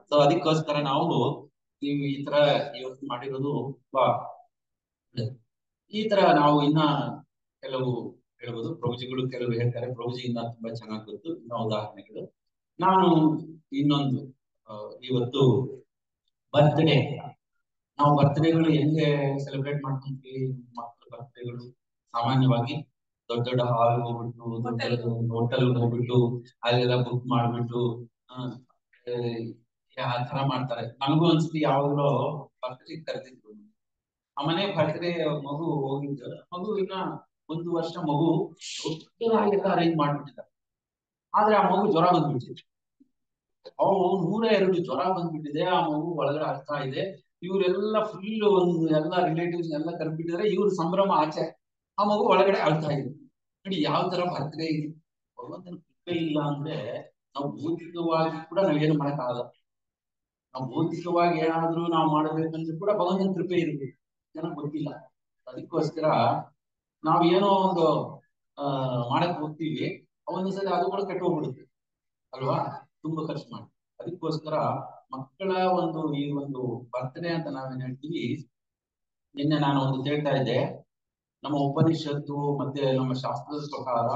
ಸೊ ಅದಕ್ಕೋಸ್ಕರ ನಾವು ನೀವು ಈ ತರ ಇವತ್ತು ಮಾಡಿರೋದು ತುಂಬಾ ಒಳ್ಳೇದು. ಈ ತರ ನಾವು ಇನ್ನ ಕೆಲವು ಹೇಳ್ಬೋದು, ಪ್ರಭುಜಿಗಳು ಕೆಲವು ಹೇಳ್ತಾರೆ, ಪ್ರಭುಜಿಯಿಂದ ತುಂಬಾ ಚೆನ್ನಾಗಿ ಗೊತ್ತು ಇನ್ನ ಉದಾಹರಣೆಗಳು. ನಾನು ಇನ್ನೊಂದು ಇವತ್ತು ಬರ್ತ್ಡೇ, ನಾವು ಬರ್ತ್ಡೇಗಳು ಹೆಂಗೆ ಸೆಲೆಬ್ರೇಟ್ ಮಾಡ್ಕೊಂತೀವಿ, ಮಕ್ಕಳ ಬರ್ತ್ಡೇಗಳು ಸಾಮಾನ್ಯವಾಗಿ ದೊಡ್ಡ ದೊಡ್ಡ ಹಾಲ್ ಹೋಗ್ಬಿಟ್ಟು, ದೊಡ್ಡ ಹೋಟೆಲ್ ಹೋಗ್ಬಿಟ್ಟು ಅಲ್ಲೆಲ್ಲ ಬುಕ್ ಮಾಡ್ಬಿಟ್ಟು ಆ ತರ ಮಾಡ್ತಾರೆ. ನಮಗೂ ಅನ್ಸುತ್ತೆ ಯಾವಾಗಲೂ ಬರ್ತ್ಡೇ ಕರೆದಿದ್ರು, ಆ ಮನೆ ಬರ್ತ್ಡೇ ಮಗು ಹೋಗಿದ್ದು, ಮಗು ಇನ್ನ 1 ವರ್ಷ ಮಗು ದೊಡ್ಡದಾಗೆಲ್ಲ ಅರೇಂಜ್ ಮಾಡ್ಬಿಟ್ಟಿದ್ದಾರೆ. ಆದ್ರೆ ಆ ಮಗು ಜ್ವರ ಬಂದ್ಬಿಟ್ಟಿದೆ, ಅವು 102 ಜ್ವರ ಬಂದ್ಬಿಟ್ಟಿದೆ, ಆ ಮಗು ಒಳಗಡೆ ಆಗ್ತಾ ಇದೆ. ಇವರೆಲ್ಲ ಫುಲ್ ಒಂದು ಎಲ್ಲ ರಿಲೇಟಿವ್ಸ್ ಎಲ್ಲ ಕರ್ಬಿಟ್ಟಿದ್ದಾರೆ, ಇವ್ರ ಸಂಭ್ರಮ ಆಚೆ, ಆ ಮಗು ಒಳಗಡೆ ಆಗ್ತಾ ಇದೆ. ನೋಡಿ ಯಾವ ತರ ಬರ್ತ್ಡೇ ಇದೆ. ಭಗವಂತನ ಕೃಪೆ ಇಲ್ಲ ಅಂದ್ರೆ ನಾವು ಭೌತಿಕವಾಗಿ ಕೂಡ ನಾವೇನು ಮಾಡಕ್ಕಾಗಲ್ಲ. ನಾವು ಭೌತಿಕವಾಗಿ ಏನಾದ್ರೂ ನಾವು ಮಾಡಬೇಕಂದ್ರೆ ಕೂಡ ಭಗವಂತನ ಕೃಪೆ ಇರಬೇಕು, ಜನಕ್ಕೆ ಗೊತ್ತಿಲ್ಲ. ಅದಕ್ಕೋಸ್ಕರ ನಾವು ಏನೋ ಒಂದು ಮಾಡಕ್ ಹೋಗ್ತೀವಿ, ಒಂದೊಂದ್ಸಲ ಅದು ಕೂಡ ಕೆಟ್ಟು ಹೋಗ್ಬಿಡುತ್ತೆ ಅಲ್ವಾ, ತುಂಬಾ ಖರ್ಚು ಮಾಡಿ. ಅದಕ್ಕೋಸ್ಕರ ಮಕ್ಕಳ ಈ ಒಂದು ಬರ್ತ್ಡೇ ಅಂತ ನಾವೇನ್ ಹೇಳ್ತೀವಿ. ನಿನ್ನೆ ನಾನು ಒಂದು ಹೇಳ್ತಾ ಇದ್ದೆ, ನಮ್ಮ ಉಪನಿಷತ್ತು ಮತ್ತೆ ನಮ್ಮ ಶಾಸ್ತ್ರದ ಪ್ರಕಾರ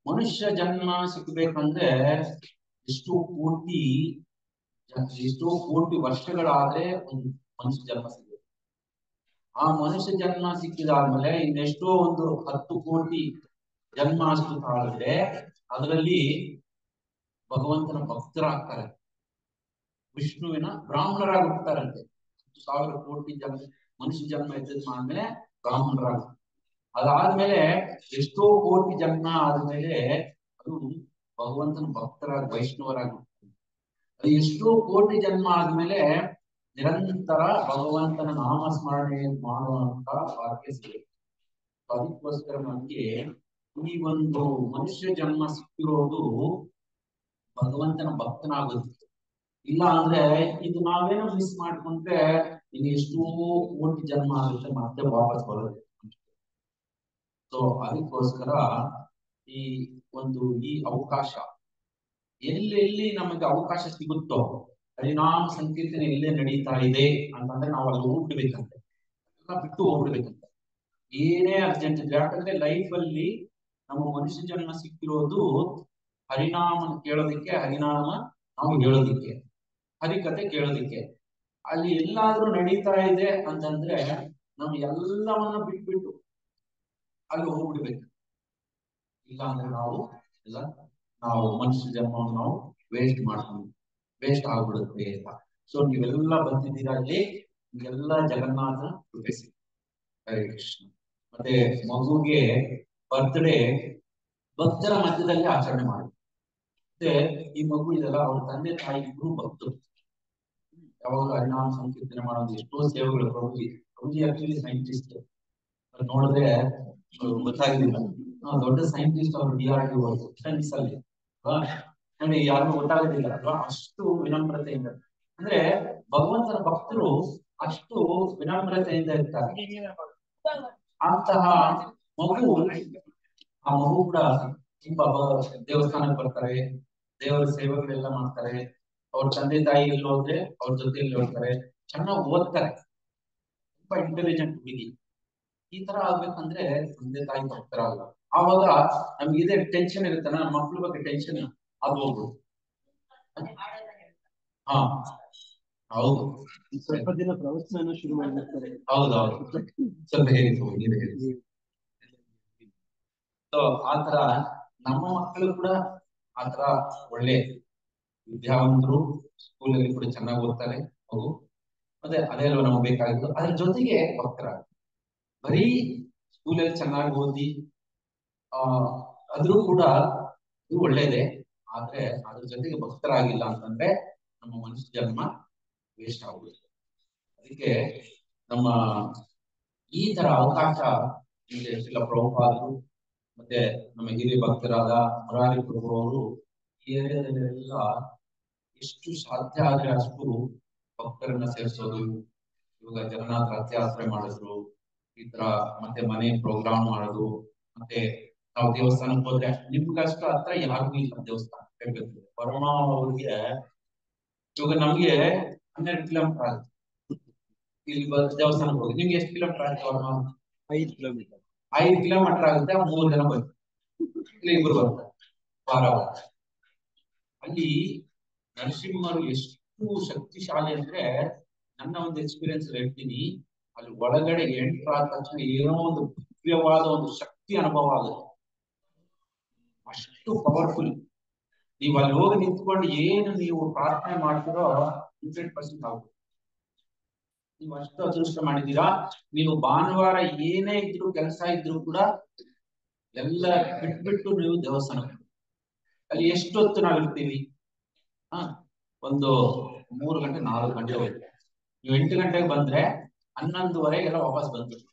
ಮನುಷ್ಯ ಜನ್ಮ ಸಿಗ್ಬೇಕಂದ್ರೆ ಎಷ್ಟೋ ಕೋಟಿ ವರ್ಷಗಳಾದ್ರೆ ಒಂದು ಮನುಷ್ಯ ಜನ್ಮ ಸಿಗುತ್ತೆ. ಆ ಮನುಷ್ಯ ಜನ್ಮ ಸಿಕ್ಕಿದಾದ್ಮೇಲೆ ಇನ್ನೆಷ್ಟೋ ಒಂದು 10 ಕೋಟಿ ಜನ್ಮ ಅಷ್ಟು ತಾಳಿದ್ರೆ ಅದರಲ್ಲಿ ಭಗವಂತನ ಭಕ್ತರಾಗ್ತಾರೆ, ವಿಷ್ಣುವಿನ ಬ್ರಾಹ್ಮಣರಾಗಿ ಹುಟ್ಟುತ್ತಾರಂತೆ. 10,000 ಕೋಟಿ ಮನುಷ್ಯ ಜನ್ಮ ಆದ್ಮೇಲೆ ಬ್ರಾಹ್ಮಣರಾಗ, ಅದಾದ್ಮೇಲೆ ಎಷ್ಟೋ ಕೋಟಿ ಜನ್ಮ ಆದ್ಮೇಲೆ ಅದು ಭಗವಂತನ ಭಕ್ತರಾಗಿ ವೈಷ್ಣವರಾಗಿ, ಅದು ಎಷ್ಟೋ ಕೋಟಿ ಜನ್ಮ ಆದ್ಮೇಲೆ ನಿರಂತರ ಭಗವಂತನ ನಾಮಸ್ಮರಣೆ ಮಾಡುವಂತ ಭಾಗ್ಯ ಸಿಗುತ್ತೆ. ಅದಕ್ಕೋಸ್ಕರ ನಮ್ಗೆ ಈ ಒಂದು ಮನುಷ್ಯ ಜನ್ಮ ಸಿಕ್ಕಿರೋದು ಭಗವಂತನ ಭಕ್ತನಾಗುತ್ತೆ. ಇಲ್ಲ ಅಂದ್ರೆ ಇದು ನಾವೇನೋ ಮಿಸ್ ಮಾಡ್ಕೊಂಡ್ರೆ ಇನ್ನು ಎಷ್ಟೋ ಕೋಟಿ ಜನ್ಮ ಆಗುತ್ತೆ, ಮತ್ತೆ ವಾಪಸ್ ಬರೋದು. ಸೊ ಅದಕ್ಕೋಸ್ಕರ ಈ ಈ ಅವಕಾಶ ಎಲ್ಲೆಲ್ಲಿ ನಮಗೆ ಅವಕಾಶ ಸಿಗುತ್ತೋ, ಹರಿನಾಮ ಸಂಕೀರ್ತನೆ ಎಲ್ಲೇ ನಡೀತಾ ಇದೆ ಅಂತಂದ್ರೆ ನಾವು ಅಲ್ಲಿ ಹೋಗ್ಬಿಡ್ಬೇಕಂತೆ, ಎಲ್ಲ ಬಿಟ್ಟು ಹೋಗ್ಬಿಡ್ಬೇಕಂತೆ, ಏನೇ ಅರ್ಜೆಂಟ್ ಇದೆ. ಯಾಕಂದ್ರೆ ಲೈಫ್ ಅಲ್ಲಿ ನಮ್ಮ ಮನುಷ್ಯ ಜನ್ಮ ಸಿಕ್ಕಿರೋದು ಹರಿನಾಮ ಕೇಳೋದಿಕ್ಕೆ, ಹರಿನಾಮ ನಾವು ಹೇಳೋದಿಕ್ಕೆ, ಹರಿಕತೆ ಕೇಳೋದಿಕ್ಕೆ. ಅಲ್ಲಿ ಎಲ್ಲಾದ್ರೂ ನಡೀತಾ ಇದೆ ಅಂತಂದ್ರೆ ನಾವು ಎಲ್ಲವನ್ನ ಬಿಟ್ಬಿಟ್ಟು ಅಲ್ಲಿ ಹೋಗ್ಬಿಡ್ಬೇಕು. ಇಲ್ಲ ಅಂದ್ರೆ ನಾವು ಮನುಷ್ಯ ಜನ್ಮವನ್ನು ನಾವು ವೇಸ್ಟ್ ಆಗ್ಬಿಡುತ್ತೆ ಅಂತ. ಸೊ ನೀವೆಲ್ಲ ಬಂದಿದ್ದೀರಾ ಅಲ್ಲಿ, ನಿಮ್ಗೆಲ್ಲ ಜಗನ್ನಾಥ ಕೃಪೆ ಸಿಗುತ್ತೆ. ಹರೇ ಕೃಷ್ಣ. ಮತ್ತೆ ಮಗುಗೆ ಬರ್ತ್ಡೇ ಭಕ್ತರ ಮಧ್ಯದಲ್ಲಿ ಆಚರಣೆ ಮಾಡಿ. ಮತ್ತೆ ಈ ಮಗು ಇದೆಲ್ಲ ಅವ್ರ ತಂದೆ ತಾಯಿ ಇಬ್ರು ಭಕ್ತರು, ಯಾವಾಗ ಹರಿನಾಮ ಸಂಕೀರ್ತನೆ ಮಾಡೋದು, ಎಷ್ಟೋ ಸೇವೆಗಳು. ಪ್ರಭುಜಿ ಆಕ್ಚುಲಿ ಸೈಂಟಿಸ್ಟ್, ನೋಡಿದ್ರೆ ಗೊತ್ತಾಗಿಲ್ಲ, ದೊಡ್ಡ ಸೈಂಟಿಸ್ಟ್ ಅವರು DRDO ಸೈನ್ಸ್ ಅಲ್ಲಿ ನೋಡಿ, ಯಾರಿಗೂ ಗೊತ್ತಾಗೋದಿಲ್ಲ ಅಲ್ವಾ, ಅಷ್ಟು ವಿನಮ್ರತೆಯಿಂದ. ಅಂದ್ರೆ ಭಗವಂತನ ಭಕ್ತರು ಅಷ್ಟು ವಿನಮ್ರತೆಯಿಂದ ಇರ್ತಾರೆ. ಅಂತಹ ಮಗು, ಆ ಮಗು ಕೂಡ ತುಂಬಾ ದೇವಸ್ಥಾನಕ್ಕೆ ಬರ್ತಾರೆ, ದೇವರ ಸೇವೆಗಳೆಲ್ಲ ಮಾಡ್ತಾರೆ, ಅವ್ರ ತಂದೆ ತಾಯಿ ಎಲ್ಲಿ ಹೋದ್ರೆ ಅವ್ರ ಜೊತೆಯಲ್ಲಿ ಹೋಗ್ತಾರೆ, ಚೆನ್ನಾಗಿ ಓದ್ತಾರೆ, ತುಂಬಾ ಇಂಟೆಲಿಜೆಂಟ್ ಹುಡುಗಿ. ಈ ತರ ಆಗ್ಬೇಕಂದ್ರೆ ತಂದೆ ತಾಯಿ ಭಕ್ತರಾಗಲ್ಲ. ಆವಾಗ ನಮ್ಗೆ ಇದೇ ಟೆನ್ಷನ್ ಇರುತ್ತೆ, ನಮ್ಮ ಮಕ್ಳ ಬಗ್ಗೆ ಟೆನ್ಷನ್ ಅದು ಹೋಗ್ಬೋದು. ಹಾ ಹೌದು, ಸ್ವಲ್ಪ ದಿನ ಪ್ರವಚನ ಶುರು ಮಾಡಿರ್ತಾರೆ. ಹೌದೌದು, ಸ್ವಲ್ಪ ಹೇಳಿ. ಸೊ ಆತರ ನಮ್ಮ ಮಕ್ಕಳು ಕೂಡ ಆತರ ಒಳ್ಳೆ ವಿದ್ಯಾವಂತರು, ಸ್ಕೂಲಲ್ಲಿ ಕೂಡ ಚೆನ್ನಾಗಿ ಓದ್ತಾರೆ ಮಗು. ಅದೇ ಅಲ್ವಾ ನಮ್ಗೆ ಬೇಕಾಗಿದ್ದು. ಅದ್ರ ಜೊತೆಗೆ ಭಕ್ತರ, ಬರೀ ಸ್ಕೂಲಲ್ಲಿ ಚೆನ್ನಾಗಿ ಓದಿ ಆದ್ರೂ ಕೂಡ ಇದು ಒಳ್ಳೇದೇ, ಆದ್ರೆ ಅದ್ರ ಜೊತೆಗೆ ಭಕ್ತರಾಗಿಲ್ಲ ಅಂತಂದ್ರೆ ನಮ್ಮ ಮನುಷ್ಯ ಜನ್ಮ ವೇಸ್ಟ್ ಆಗುತ್ತೆ. ಅದಕ್ಕೆ ನಮ್ಮ ಈ ತರ ಅವಕಾಶ ನಿಮಗೆ ಶ್ರೀಲ ಪ್ರಭುಪಾದರು ಮತ್ತೆ ನಮ್ಮ ಹಿರಿಯ ಭಕ್ತರಾದ ಮುರಾರಿ ಪ್ರಭು ಅವರು ಈ ಏರಿಯಾದಲ್ಲೆಲ್ಲ ಎಷ್ಟು ಸಾಧ್ಯ ಆದ್ರೆ ಅಷ್ಟು ಭಕ್ತರನ್ನ ಸೇರಿಸೋದು. ಇವಾಗ ಜಗನ್ನಾಥ ರಥಯಾತ್ರೆ ಮಾಡಿದ್ರು, ಈ ತರ ಮತ್ತೆ ಮನೆ ಪ್ರೋಗ್ರಾಮ್ ಮಾಡೋದು, ಮತ್ತೆ ನಾವು ದೇವಸ್ಥಾನಕ್ಕೆ ಹೋದ್ರೆ ನಿಮ್ಗಷ್ಟ ಹತ್ರ ಯಾರಿಗೂ ಇಲ್ಲ ದೇವಸ್ಥಾನ ಹೇಳ್ಬೇಕು. ಪರಮ ಅವ್ರಿಗೆ ಇವಾಗ ನಮ್ಗೆ 12 ಕಿಲೋಮೀಟರ್ ಆಗುತ್ತೆ ಇಲ್ಲಿ ದೇವಸ್ಥಾನಕ್ಕೆ ಹೋಗಿ. ನಿಮ್ಗೆ ಎಷ್ಟು ಕಿಲೋಮೀಟರ್ ಆಗುತ್ತೆ? ವರ್ಮ 5 ಕಿಲೋಮೀಟರ್. 5 ಕಿಲೋಮೀಟರ್ ಆಗುತ್ತೆ. 3 ಜನ ಬರ್ತಾರೆ, ಇಲ್ಲಿ 2 ಬರ್ತಾರೆ ವಾರ. ಅಲ್ಲಿ ನರಸಿಂಹರು ಎಷ್ಟು ಶಕ್ತಿಶಾಲಿ ಅಂದ್ರೆ ನನ್ನ ಒಂದು ಎಕ್ಸ್ಪೀರಿಯನ್ಸ್ ಹೇಳ್ತೀನಿ. ಅಲ್ಲಿ ಒಳಗಡೆ ಎಂಟರ್ ಆದ ತಕ್ಷಣ ಏನೋ ಒಂದು ದಿವ್ಯವಾದ ಒಂದು ಶಕ್ತಿ ಅನುಭವ ಆಗುತ್ತೆ. ಅಷ್ಟು ಪವರ್ಫುಲ್. ನೀವು ಅಲ್ಲಿ ಹೋಗಿ ನಿಂತ್ಕೊಂಡು ಏನು ನೀವು ಪ್ರಾರ್ಥನೆ ಮಾಡ್ತೀರೋ 100% ಆಗುತ್ತೆ. ನೀವು ಅಷ್ಟು ಅದೃಷ್ಟ ಮಾಡಿದ್ದೀರಾ. ನೀವು ಭಾನುವಾರ ಏನೇ ಇದ್ರು ಕೆಲಸ ಇದ್ರು ಕೂಡ ಎಲ್ಲ ಬಿಟ್ಬಿಟ್ಟು ನೀವು ದೇವಸ್ಥಾನಕ್ಕೆ ಅಲ್ಲಿ ಎಷ್ಟೊತ್ತು ನಾವಿರ್ತೀವಿ? ಒಂದು 3 ಗಂಟೆ 4 ಗಂಟೆ ಹೋಗುತ್ತೆ. ನೀವು 8 ಗಂಟೆಗೆ ಬಂದ್ರೆ 11:30 ವಾಪಸ್ ಬಂದ್ಬಿಟ್ಟು.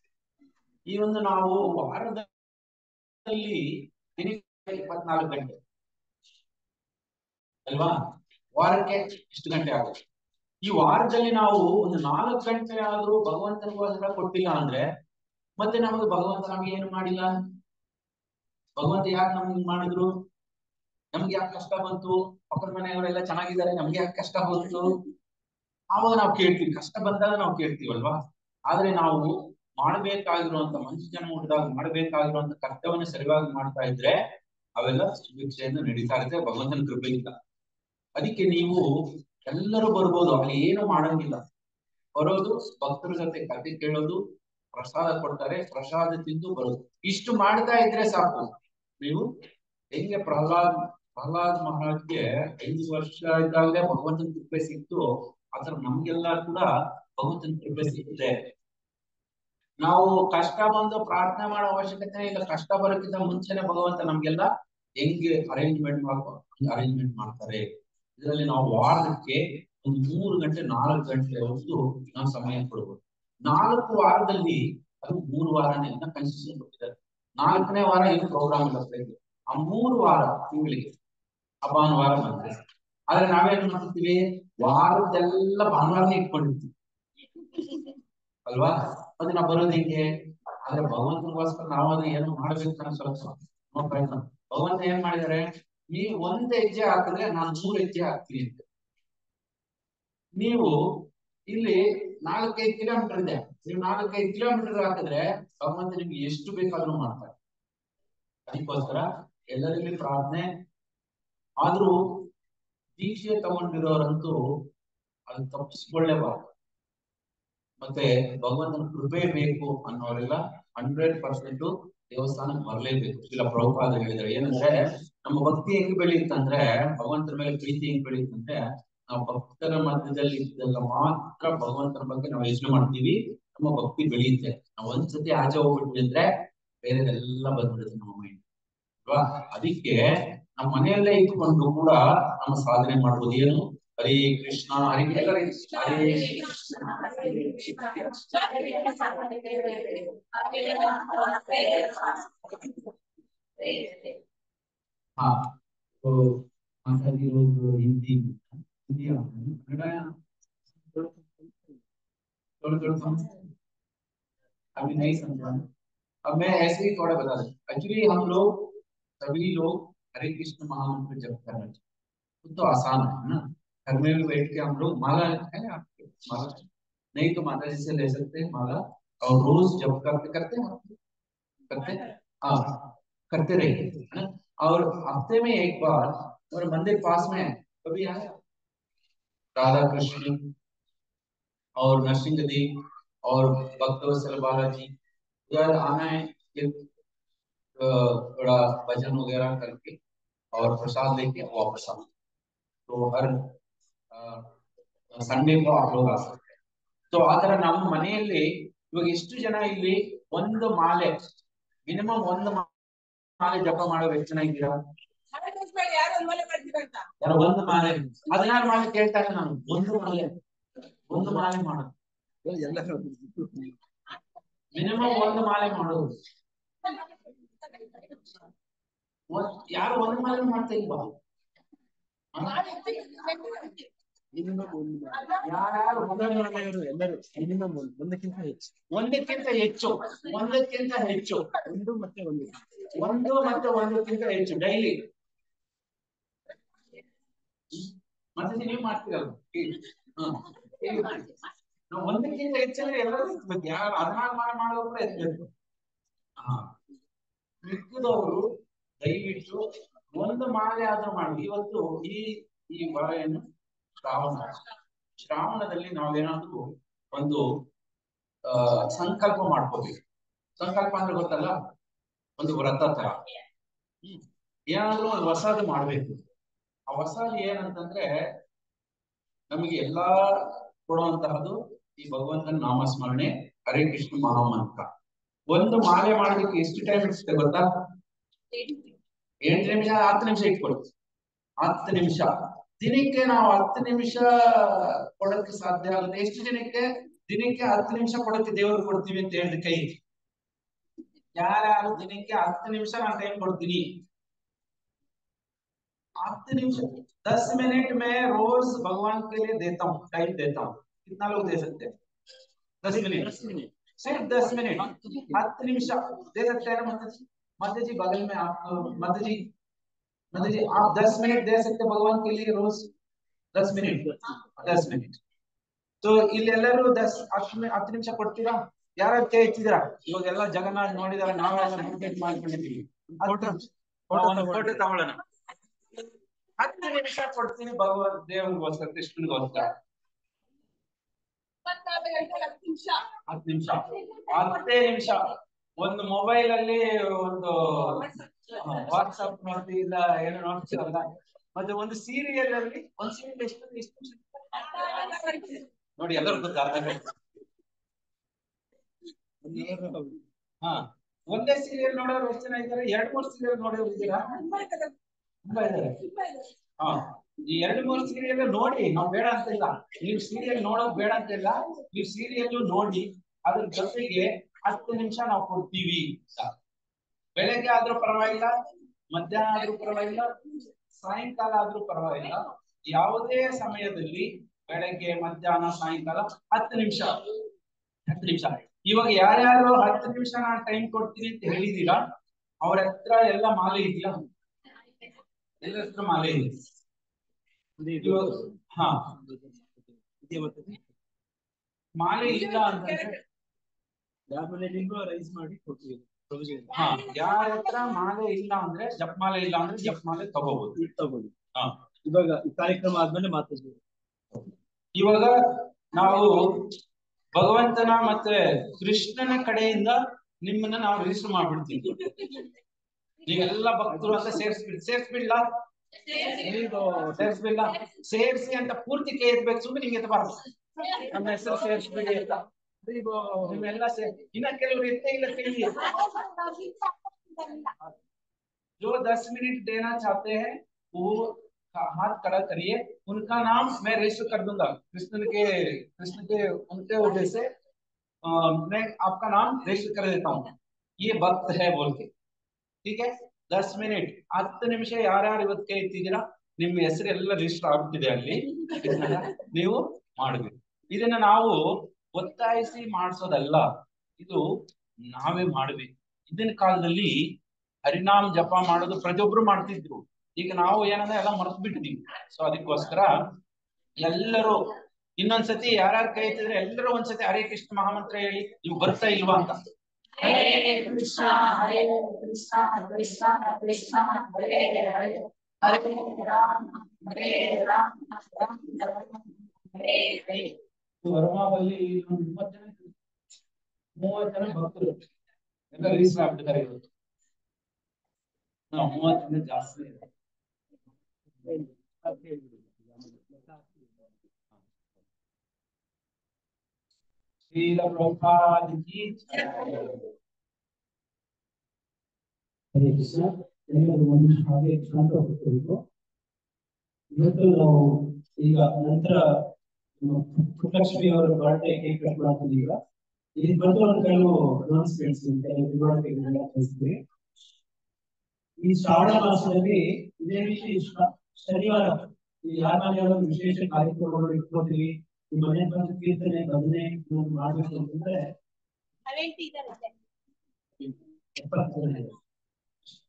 ಈ ಒಂದು ನಾವು ವಾರದಲ್ಲಿ ದಿನಕ್ಕೆ 24 ಗಂಟೆ ಅಲ್ವಾ? ವಾರಕ್ಕೆ ಎಷ್ಟು ಗಂಟೆ ಆಗುತ್ತೆ? ಈ ವಾರದಲ್ಲಿ ನಾವು ಒಂದು 4 ಗಂಟೆ ಆದ್ರೂ ಭಗವಂತನಿಗೋಸ್ಕರ ಕೊಟ್ಟಿಲ್ಲ ಅಂದ್ರೆ ಮತ್ತೆ ನಮಗೆ ಭಗವಂತ ನಮ್ಗೆ ಏನು ಮಾಡಿಲ್ಲ? ಭಗವಂತ ಯಾಕೆ ನಮ್ಗೆ ಮಾಡಿದ್ರು? ನಮ್ಗೆ ಯಾಕೆ ಕಷ್ಟ ಬಂತು? ಪಕ್ಕದ ಮನೆಯವರೆಲ್ಲ ಚೆನ್ನಾಗಿದ್ದಾರೆ, ನಮ್ಗೆ ಯಾಕೆ ಕಷ್ಟ ಬಂತು? ಆವಾಗ ನಾವು ಕೇಳ್ತೀವಿ, ಕಷ್ಟ ಬಂದಾಗ ನಾವು ಕೇಳ್ತೀವಲ್ವಾ? ಆದ್ರೆ ನಾವು ಮಾಡ್ಬೇಕಾಗಿರುವಂತ ಮನುಷ್ಯ ಜನ ಹುಟ್ಟಿದಾಗ ಮಾಡ್ಬೇಕಾಗಿರುವಂತ ಕರ್ತವ್ಯವನ್ನು ಸರಿಯಾಗಿ ಮಾಡ್ತಾ ಇದ್ರೆ ಅವೆಲ್ಲ ಸುಭಿಕ್ಷೆಯಿಂದ ನಡೀತಾ ಇರುತ್ತೆ ಭಗವಂತನ ಕೃಪೆಯಿಂದ. ಅದಕ್ಕೆ ನೀವು ಎಲ್ಲರೂ ಬರ್ಬೋದು, ಅಲ್ಲಿ ಏನು ಮಾಡಂಗಿಲ್ಲ. ಬರೋದು, ಭಕ್ತರ ಜೊತೆ ಕತೆ ಕೇಳೋದು, ಪ್ರಸಾದ ಕೊಡ್ತಾರೆ, ಪ್ರಸಾದ ತಿಂದು ಬರೋದು, ಇಷ್ಟು ಮಾಡ್ತಾ ಇದ್ರೆ ಸಾಕು. ನೀವು ಹೆಂಗೆ ಪ್ರಹ್ಲಾದ್ ಮಹಾರಾಜ್ಗೆ 5 ವರ್ಷ ಇದ್ದಾಗಲೇ ಭಗವಂತನ ಕೃಪೆ ಸಿಕ್ತು, ಆತರ ನಮ್ಗೆಲ್ಲ ಕೂಡ ಭಗವಂತನ ಕೃಪೆ ಸಿಗುತ್ತೆ. ನಾವು ಕಷ್ಟ ಬಂದು ಪ್ರಾರ್ಥನೆ ಮಾಡೋ ಅವಶ್ಯಕತೆ ಇಲ್ಲ. ಕಷ್ಟ ಬರೋಕ್ಕಿಂತ ಮುಂಚೆನೆ ಭಗವಂತ ನಮ್ಗೆಲ್ಲ ಹೆಂಗೆ ಅರೇಂಜ್ಮೆಂಟ್ ಮಾಡ್ತಾರೆ. ಇದರಲ್ಲಿ ನಾವು ವಾರಕ್ಕೆ ಒಂದು 3 ಗಂಟೆ 4 ಗಂಟೆ ಹೊತ್ತು ನಾವು ಸಮಯ ಕೊಡ್ಬೋದು. 4 ವಾರದಲ್ಲಿ ಅದು 3 ವಾರನೇ ಕನ್ಸಿಸ್ಟೆಂಟ್ ಕೊಟ್ಟಿದ್ದಾರೆ. 4ನೇ ವಾರ ಏನು ಪ್ರೋಗ್ರಾಮ್ ಇಲ್ಲ. ಆ 3 ವಾರ ತಿಂಗಳಿಗೆ ಭಾನುವಾರ ಬಂದ್ರೆ, ಆದ್ರೆ ನಾವೇನ್ ಮಾಡ್ತೀವಿ? ವಾರದೆಲ್ಲ ಭಾನುವಾರನೇ ಇಟ್ಕೊಂಡಿರ್ತೀವಿ ಅಲ್ವಾ? ಮತ್ತೆ ನಾವು ಬರೋದು ಹೆಂಗೆ? ಆದ್ರೆ ಭಗವಂತನಿಗೋಸ್ಕರ ನಾವು ಅದನ್ನ ಏನು ಮಾಡ್ಬೇಕು ಅನ್ನೋ ಸ್ವಲ್ಪ ಪ್ರಯತ್ನ. ಭಗವಂತ ಏನ್ ಮಾಡಿದಾರೆ? ನೀವು 1 ಹೆಜ್ಜೆ ಹಾಕಿದ್ರೆ ನಾನು 3 ಹೆಜ್ಜೆ ಹಾಕ್ತೀನಿ ಅಂತ. ನೀವು ಇಲ್ಲಿ 4-5 ಕಿಲೋಮೀಟರ್ ಇದೆ, ನೀವು 4-5 ಕಿಲೋಮೀಟರ್ ಹಾಕಿದ್ರೆ ಭಗವಂತ ನಿಮ್ಗೆ ಎಷ್ಟು ಬೇಕಾದ್ರೂ ಮಾಡ್ತಾರೆ. ಅದಕ್ಕೋಸ್ಕರ ಎಲ್ಲರಲ್ಲಿ ಪ್ರಾರ್ಥನೆ. ಆದ್ರೂ ದೀಕ್ಷೆ ತಗೊಂಡಿರೋರಂತೂ ಅದು ತಪ್ಪಿಸ್ಕೊಳ್ಳೇಬಾರ್ದು. ಮತ್ತೆ ಭಗವಂತನ ಕೃಪೆ ಬೇಕು ಅನ್ನೋರೆಲ್ಲ 100% ದೇವಸ್ಥಾನಕ್ಕೆ ಬರಲೇಬೇಕು. ಇಲ್ಲ ಪ್ರಭುಪಾದ ಹೇಳಿದ್ದಾರೆ ಏನಂದ್ರೆ, ನಮ್ಮ ಭಕ್ತಿ ಹೆಂಗ್ ಬೆಳೆಯುತ್ತಂದ್ರೆ, ಭಗವಂತನ ಮೇಲೆ ಪ್ರೀತಿ ಹೆಂಗ್ ಬೆಳೆಯುತ್ತಂದ್ರೆ, ನಾವು ಭಕ್ತರ ಮಧ್ಯದಲ್ಲಿ ಇದ್ದಾಗ ಮಾತ್ರ ಭಗವಂತನ ಬಗ್ಗೆ ನಾವು ಯೋಚನೆ ಮಾಡ್ತೀವಿ, ನಮ್ಮ ಭಕ್ತಿ ಬೆಳೆಯುತ್ತೆ. ನಾವು ಒಂದ್ಸತಿ ಆಚೆ ಹೋಗ್ಬಿಟ್ವಿ ಅಂದ್ರೆ ಬೇರೆದೆಲ್ಲ ಬಂದ್ಬಿಡುತ್ತೆ ನಮ್ಮ ಮೈಂಡ್ ಅಲ್ವಾ? ಅದಕ್ಕೆ ನಮ್ಮ ಮನೆಯಲ್ಲೇ ಇಟ್ಕೊಂಡು ಕೂಡ ನಮ್ಮ ಸಾಧನೆ ಮಾಡ್ಬೋದು. ಏನು? ಹರೇ ಕೃಷ್ಣ ಹರೇ ಕೃಷ್ಣ ಹರೇ हाँ तो माता जी लोग हिंदी कन्नड़ा थोड़ा समझते हैं, अभी नहीं समझा। अब मैं ऐसे ही थोड़ा बता दूं। एक्चुअली हम लोग सभी लोग हरे कृष्ण महामंत्र जप कर रहे हैं, तो आसान है ना? घर में भी बैठ के हम लोग माला है आपके, माला नहीं तो माता जी से ले सकते हैं माला, और रोज जप करते हैं हाँ करते रहिए, है ना? और हफ्ते में एक बार और मंदिर पास में है, कभी आए राधा कृष्ण और नरसिंह देव और भक्तवत्सल बालाजी यार आना है, थोड़ा भजन वगैरह करके और प्रसाद लेके वापस आना। तो हर संडे को आप लोग आ सकते हैं। तो आತರ ನಮ್ಮ ಮನೆಯಲ್ಲಿ ಇವಾಗ ಎಷ್ಟು ಜನ ಇಲ್ಲಿ ಒಂದು ಮಾಲೆ ಮಿನಿಮಮ್ ಒಂದು ಮಾಲೆ ಜಪ ಮಾಡೋರು ಎಷ್ಟು ಜನ ಇದ್ದೀರಾ? ಯಾರೋ ಒಂದು ಮಾಲೆ 16 ಮಾಲೆ ಕೇಳ್ತಾರೆ. ನಾನು ಒಂದು ಮಾಲೆ ಮಾಡೋದು ಮಿನಿಮಮ್ ಒಂದು ಮಾಲೆ ಮಾಡೋದು. ಯಾರು ಒಂದು ಮಾಲೆ ಮಾಡ್ತಾ ಇಲ್ವಾ? ಯಾರು ಎಲ್ಲರೂ ಮಿನಿಮಮ್ ಒಂದಕ್ಕಿಂತ ಹೆಚ್ಚು ಒಂದಕ್ಕಿಂತ ಹೆಚ್ಚು ಒಂದಕ್ಕಿಂತ ಹೆಚ್ಚು ಒಂದು ಮತ್ತೆ ಒಂದು ಒಂದಕ್ಕಿಂತ ಹೆಚ್ಚು ಡೈಲಿ. ಮತ್ತೆ ನೀವು ಮಾಡ್ತೀರಲ್ಲ, ನಾವು ಒಂದಕ್ಕಿಂತ ಹೆಚ್ಚಂದ್ರೆ ಎಲ್ಲರೂ ಎತ್ಬೇಕು. ಯಾರು 16 ಮಾಲೆ ಮಾಡೋರು ಕೂಡ ಎತ್ಬೇಕು. ಮಿಕ್ಕಿದವರು ದಯವಿಟ್ಟು ಒಂದು ಮಾಲೆ ಆದ್ರೂ ಮಾಡಿ. ಇವತ್ತು ಈ ವಾರೆಯನ್ನು ಶ್ರಾವಣದಲ್ಲಿ ನಾವೇನಾದ್ರೂ ಒಂದು ಸಂಕಲ್ಪ ಮಾಡ್ಕೋಬೇಕು. ಸಂಕಲ್ಪ ಅಂದ್ರೆ ಗೊತ್ತಲ್ಲ, ಒಂದು ವ್ರತ ತರ. ಏನಾದ್ರೂ ಒಂದು ಹೊಸದು ಮಾಡ್ಬೇಕು. ಆ ಹೊಸದು ಏನಂತಂದ್ರೆ ನಮಗೆ ಎಲ್ಲಾ ಕೊಡುವಂತಹದ್ದು ಈ ಭಗವಂತನ ನಾಮಸ್ಮರಣೆ, ಹರೇ ಕೃಷ್ಣ ಮಹಾಮಂತ್ರ. ಒಂದು ಮಾಲೆ ಮಾಡೋದಕ್ಕೆ ಎಷ್ಟು ಟೈಮ್ ಇರುತ್ತೆ ಗೊತ್ತಾ? 8 ನಿಮಿಷ 10 ನಿಮಿಷ ಇಟ್ಕೊಳ್ಳಿ. 10 ನಿಮಿಷ ದಿನಕ್ಕೆ ನಾವು 10 ನಿಮಿಷ ಕೊಡಕ್ಕೆ ಸಾಧ್ಯ ಆಗುತ್ತೆ. ಎಷ್ಟು ದಿನಕ್ಕೆ? 10 ನಿಮಿಷ ಕೊಡಕ್ಕೆ ದೇವರು ಕೊಡ್ತೀವಿ ಅಂತ ಹೇಳಿದ ಕೈ ಯಾರು ದಿನಕ್ಕೆ 10 ನಿಮಿಷ ನಾನು ಟೈಮ್ ಕೊಡ್ತೀನಿ. 10 निमिष 10 मिनट में रोज भगवान के लिए देता हूँ, टाइम देता हूँ. कितना लोग दे सकते हैं? 10 मिनट, सिर्फ 10 मिनट 10 निमिष दे सकते हैं ना? मध्य जी बगल में आप मध्य जी आप 10 मिनट दे सकते भगवान के लिए रोज? 10 मिनट. तो ಇಲ್ಲೆಲ್ಲರೂ 10 ನಿಮಿಷ ಕೊಡ್ತೀರಾ? ಯಾರು ಕೈ ಎತ್ತಿದ್ದೀರಾ? ಇವಾಗೆಲ್ಲ ಜಗನ್ನಾಥ್ ನೋಡಿದಾರೆ, ನಾವೆಲ್ಲ ನೋಟ್ ಮಾಡ್ಕೊಂಡಿದ್ದೀವಿ. ಫೋಟೋ ತಗೊಳ್ಳೋಣ. 10 ನಿಮಿಷ ಕೊಡ್ತೀನಿ ಭಗವದ್ ದೇವರಿಗೋಸ್ಕರ, ಕೃಷ್ಣನಿಗೋಸ್ಕರ. 10 ನಿಮಿಷ ಒಂದು ಮೊಬೈಲ್ ಅಲ್ಲಿ ಒಂದು ವಾಟ್ಸ್ಆಪ್ ನೋಡಿ ಇಲ್ಲ ಏನೋ ನೋಡ್ತಿರಲ್ಲ. ಮತ್ತೆ ಒಂದು ಸೀರಿಯಲ್ ಅಲ್ಲಿ ಒಂದು ಸೀರಿಯಲ್ ಎಷ್ಟು ನೋಡಿ ಎಲ್ಲರೂ ಗೊತ್ತಾಗ. ಒಂದೇ ಸೀರಿಯಲ್ ನೋಡೋರು ಎಷ್ಟು ಜನ ಇದ್ದಾರೆ? 2-3 ಸೀರಿಯಲ್ ನೋಡೋರು ಇದ್ದೀರಾ? ತುಂಬಾ ಇದ್ದಾರೆ. ಈ 2-3 ಸೀರಿಯಲ್ ನೋಡಿ, ನಾವು ಬೇಡ ಅಂತ ಇಲ್ಲ, ನೀವು ಸೀರಿಯಲ್ ನೋಡೋದು ಬೇಡ ಅಂತ ಇಲ್ಲ. ನೀವು ಸೀರಿಯಲ್ ನೋಡಿ ಅದ್ರ ಜೊತೆಗೆ 10 ನಿಮಿಷ ನಾವು ಕೊಡ್ತೀವಿ. ಬೆಳಗ್ಗೆ ಆದ್ರೂ ಪರವಾಗಿಲ್ಲ, ಮಧ್ಯಾಹ್ನ ಆದ್ರೂ ಪರವಾಗಿಲ್ಲ, ಸಾಯಂಕಾಲ ಆದ್ರೂ ಪರವಾಗಿಲ್ಲ. ಯಾವುದೇ ಸಮಯದಲ್ಲಿ ಬೆಳಗ್ಗೆ ಮಧ್ಯಾಹ್ನ ಸಾಯಂಕಾಲ 10 ನಿಮಿಷ. ಇವಾಗ ಯಾರ್ಯಾರು 10 ನಿಮಿಷ ನಾನು ಟೈಮ್ ಕೊಡ್ತೀನಿ ಅಂತ ಹೇಳಿದೀರಾ ಅವ್ರ ಹತ್ರ ಎಲ್ಲ ಮಾಲೆ ಇದೆಯಾ? ಎಲ್ಲರ ಹತ್ರ ಮಾಲೆ ಇದೆ. ಮಾಲೆ ಇಲ್ಲ ಅಂತಂದ್ರೆ ರೈಸ್ ಮಾಡಿ ಕೊಡ್ತೀವಿ. ಯಾರ ಹತ್ರ ಮಾಲೆ ಇಲ್ಲ ಅಂದ್ರೆ ಜಪಮಾಲೆ ಇಲ್ಲ ಅಂದ್ರೆ ಜಪಮಾಲೆ ತಗೋಬಹುದು. ಇವಾಗ ಈ ಕಾರ್ಯಕ್ರಮ ಆದ್ಮೇಲೆ ಮಾತಾಡ್ತೀವಿ. ಇವಾಗ ನಾವು ಭಗವಂತನ ಮತ್ತೆ ಕೃಷ್ಣನ ಕಡೆಯಿಂದ ನಿಮ್ಮನ್ನ ನಾವು ರಿಜಿಸ್ಟರ್ ಮಾಡ್ಬಿಡ್ತೀವಿ. ನೀವೆಲ್ಲ ಭಕ್ತರು ಅಂತ ಸೇರ್ಸ್ಬಿಡ್ಲಾ? ಸೇರ್ಸಿ ಅಂತ ಪೂರ್ತಿ ಕೈ ಎತ್ಬೇಕು. ಸುಮ್ಮನೆ ನಿಮ್ಗೆ ಎತ್ತಬಾರ್ದು. ನಮ್ಮ ಹೆಸರು ಸೇರ್ಸ್ಬಿಡಿ ಅಂತ ನಿಮ್ಮೆಲ್ಲ ಇನ್ನ ಕೆಲವರು ಎತ್ತೇ ಇಲ್ಲ ಕೈ. जो 10 मिनट देना चाहते हैं वो हाथ खड़ा करिए. उनका नाम मैं रजिस्टर कर दूंगा. कृष्ण के उनके वजह से मैं आपका नाम रजिस्टर कर देता हूँ. ये भक्त है बोल के. ठीक है? 10 मिनट 10 ನಿಮಿಷ ಯಾರ್ಯಾರು ಇವತ್ತು ಕೈ ಎತ್ತಿದ್ದೀರಾ ನಿಮ್ಮ ಹೆಸರು ಎಲ್ಲ ರಿಜಿಸ್ಟರ್ ಆಗ್ಬಿಟ್ಟಿದೆ ಅಲ್ಲಿ. ನೀವು ಮಾಡಬೇಕು. ಇದನ್ನ ನಾವು ಒತ್ತಾಯಿಸಿ ಮಾಡಿಸೋದಲ್ಲ, ಇದು ನಾವೇ ಮಾಡಬೇಕು. ಇಂದಿನ ಕಾಲದಲ್ಲಿ ಹರಿನಾಮ ಜಪ ಮಾಡೋದು ಪ್ರತಿಯೊಬ್ರು ಮಾಡ್ತಿದ್ರು. ಈಗ ನಾವು ಏನಂದ್ರೆ ಎಲ್ಲ ಮರೆತು ಬಿಟ್ಟಿದೀವಿ. ಸೊ ಅದಕ್ಕೋಸ್ಕರ ಎಲ್ಲರೂ ಇನ್ನೊಂದ್ಸತಿ ಯಾರ್ಯಾರು ಕೈ ಎತ್ತಿದ್ರೆ ಎಲ್ಲರೂ ಒಂದ್ಸತಿ ಹರೇ ಕೃಷ್ಣ ಮಹಾಮಂತ್ರ ಹೇಳಿ. ನೀವು ಬರ್ತಾ ಇಲ್ವಾ ಅಂತ. हरे कृष्णा कृष्ण कृष्ण हरे हरे हरे राम राम हरे हरे. ವರ್ಮಾವಲ್ಲಿ 30 ಜನ ಭಕ್ತರು ಎಲ್ಲ ರಿಜಿಸ್ಟರ್ ಆಗ್ಬಿಟ್ಟಿದ್ದಾರೆ ಇವತ್ತು. 30 ಜಾಸ್ತಿ ಇದೆ. ಶ್ರೀಲ ಪ್ರಭುಪಾದ ಕಿ ಜೈ. ಹರೇ ಕೃಷ್ಣ. ಎಲ್ಲರೂ ಒಂದು ಹಾಗೆ ಶಾಂತ ಹೋಗಬೇಕು. ಇವತ್ತು ನಾವು ಈಗ ನಂತರ ಪುಟ್ಟಲಕ್ಷ್ಮಿ ಅವರ ಬರ್ಡೇ ಕೇಕ್ ಕಟ್ ಮಾಡ್ತೀವಿ. ಈಗ ಇಲ್ಲಿ ಬಂದು ಕೆಲವು ಅನೌನ್ಸ್ಮೆಂಟ್ಸ್ ಕಳಿಸ್ತೀವಿ. ಈ ಶ್ರಾವಣ ಮಾಸದಲ್ಲಿ ಇದೇ ರೀತಿ ಶನಿವಾರ ಈ ಯಾರ ಮನೆಯಾದ್ರು ವಿಶೇಷ ಕಾರ್ಯಕ್ರಮಗಳು ಇಟ್ಕೋತೀವಿ. ಈ ಮನೆ ಬಂದು ಕೀರ್ತನೆ ಭಜನೆ ಮಾಡ್ಬೇಕು ಅಂತಂದ್ರೆ 70 ಜನ.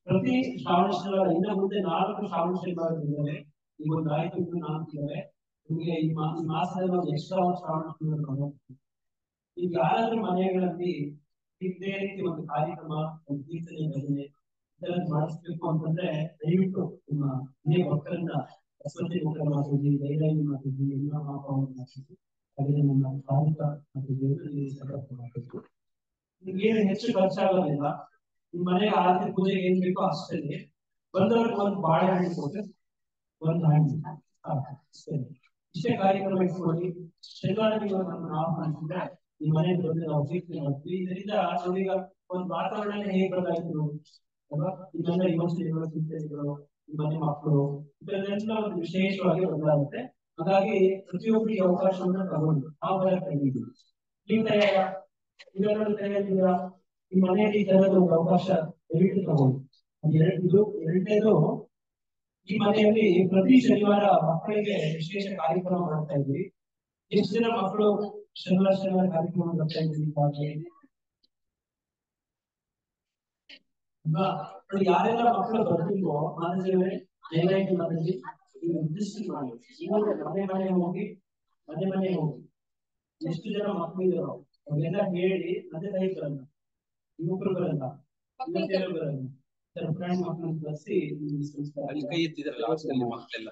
ಪ್ರತಿ ಶ್ರಾವಣ ಶನಿವಾರ ಇನ್ನ ಮುಂದೆ 4 ಶ್ರಾವಣ ಶನಿವಾರಗಳಿದ್ದಾವೆ. ಈಗ ಒಂದು ಆಯ್ತು, 4 ಇದ್ದಾವೆ. ನಿಮಗೆ ಈ ಮಾಸದಲ್ಲಿ ಒಂದು ಎಕ್ಸ್ಟ್ರಾ ಒಂದು ಶ್ರಾವಣ ಶನಿವಾರ. ಈಗ ಯಾರಾದ್ರೂ ಮನೆಗಳಲ್ಲಿ ಇದೇ ರೀತಿ ಒಂದು ಕಾರ್ಯಕ್ರಮ, ಒಂದು ಕೀರ್ತನೆ ಭಜನೆ ಮಾಡಿಸ್ಬೇಕು ಅಂತಂದ್ರೆ ದಯವಿಟ್ಟು ನಿಮ್ಮ ಮನೆ ಭಕ್ತರನ್ನ ಅಸ್ವತಿ ಮುಖ ಮಾತಾಡಿ, ದೈರಾಯಿ ಮಾತಾಡಿ, ಎಲ್ಲ ಮಾತಾಡಿ, ಹಾಗೆ ನಮ್ಮ ಕಾಲಿಕ ಮಾತಾಡಿ ಮಾಡಬೇಕು. ನಿಮ್ಗೇನು ಹೆಚ್ಚು ಖರ್ಚಾಗೋದಿಲ್ಲ. ನಿಮ್ಮ ಮನೆಗೆ ಆರತಿ ಪೂಜೆಗೆ ಏನ್ ಬೇಕೋ ಅಷ್ಟೇ. ಬಂದವ್ರಿಗೆ ಒಂದು ಬಾಳೆಹಣ್ಣು ಕೊಟ್ಟರೆ ಒಂದು ಹಣ್ಣು ಇಷ್ಟೇ ಕಾರ್ಯಕ್ರಮ ಇಟ್ಕೊಳ್ಳಿ. ಶನಿವಾರ ನೀವು ನಮ್ಮನ್ನು ಆಹ್ವಾನಿಸಿದ್ರೆ ಈ ಮನೆಗೆ ಬಂದು ನಾವು ಕೀರ್ತನೆ ಮಾಡ್ತೀವಿ. ಇದರಿಂದ ನಾವೀಗ ಒಂದು ವಾತಾವರಣ ಹೇಗೆ ಬದಲಾಯಿತು ಅಲ್ವಾ? ಇದೆಲ್ಲ ಯೋಚನೆಗಳು, ಚಿಂತನೆಗಳು, ಈ ಮನೆ ಮಕ್ಕಳು ಇದನ್ನೆಲ್ಲ ಒಂದು ವಿಶೇಷವಾಗಿ ಬದಲಾಗುತ್ತೆ. ಹಾಗಾಗಿ ಪ್ರತಿಯೊಬ್ಬರಿಗೆ ಅವಕಾಶವನ್ನು ತಗೊಂಡು ನಾವು ತೆಗೆದಿದ್ದೀವಿ. ನೀವು ತಯಾರಿದ್ದೀರಾ? ಈ ಮನೆಯಲ್ಲಿ ಈ ತರದ ಒಂದು ಅವಕಾಶ ದಯವಿಟ್ಟು ತಗೊಂಡು. ಎರಡನೇದು, ಈ ಮನೆಯಲ್ಲಿ ಪ್ರತಿ ಶನಿವಾರ ಮಕ್ಕಳಿಗೆ ವಿಶೇಷ ಕಾರ್ಯಕ್ರಮ ಮಾಡ್ತಾ ಇದ್ವಿ. ಎಷ್ಟು ಜನ ಮಕ್ಕಳು ಶನಿವಾರ ಕಾರ್ಯಕ್ರಮ ಬರ್ತಾ ಇದ್ವಿ? ಯಾರೆಲ್ಲ ಮಕ್ಕಳು ಬರ್ತಿಲ್ವೋ ಮಾನಸಿಕವೇ ದಯವಿಟ್ಟು ಮನೆಯಲ್ಲಿ ಮನೆ ಹೋಗಿ ಎಷ್ಟು ಜನ ಮಕ್ಕಳು ಇದ್ದಾರೋ ಅವರೆಲ್ಲ ಹೇಳಿ ತಂದೆ ತಾಯಿ ಬರಲ್ಲ, ಯುವಕರು ಬರಲ್ಲ, ಯುವತಿಯರು ಬರಲ್ಲ, ಮಕ್ಕಳನ್ನು ಕರೆಸಿ ಕೈ ಎತ್ತಿದ್ರಲ್ಲ ಮಕ್ಕಳೆಲ್ಲ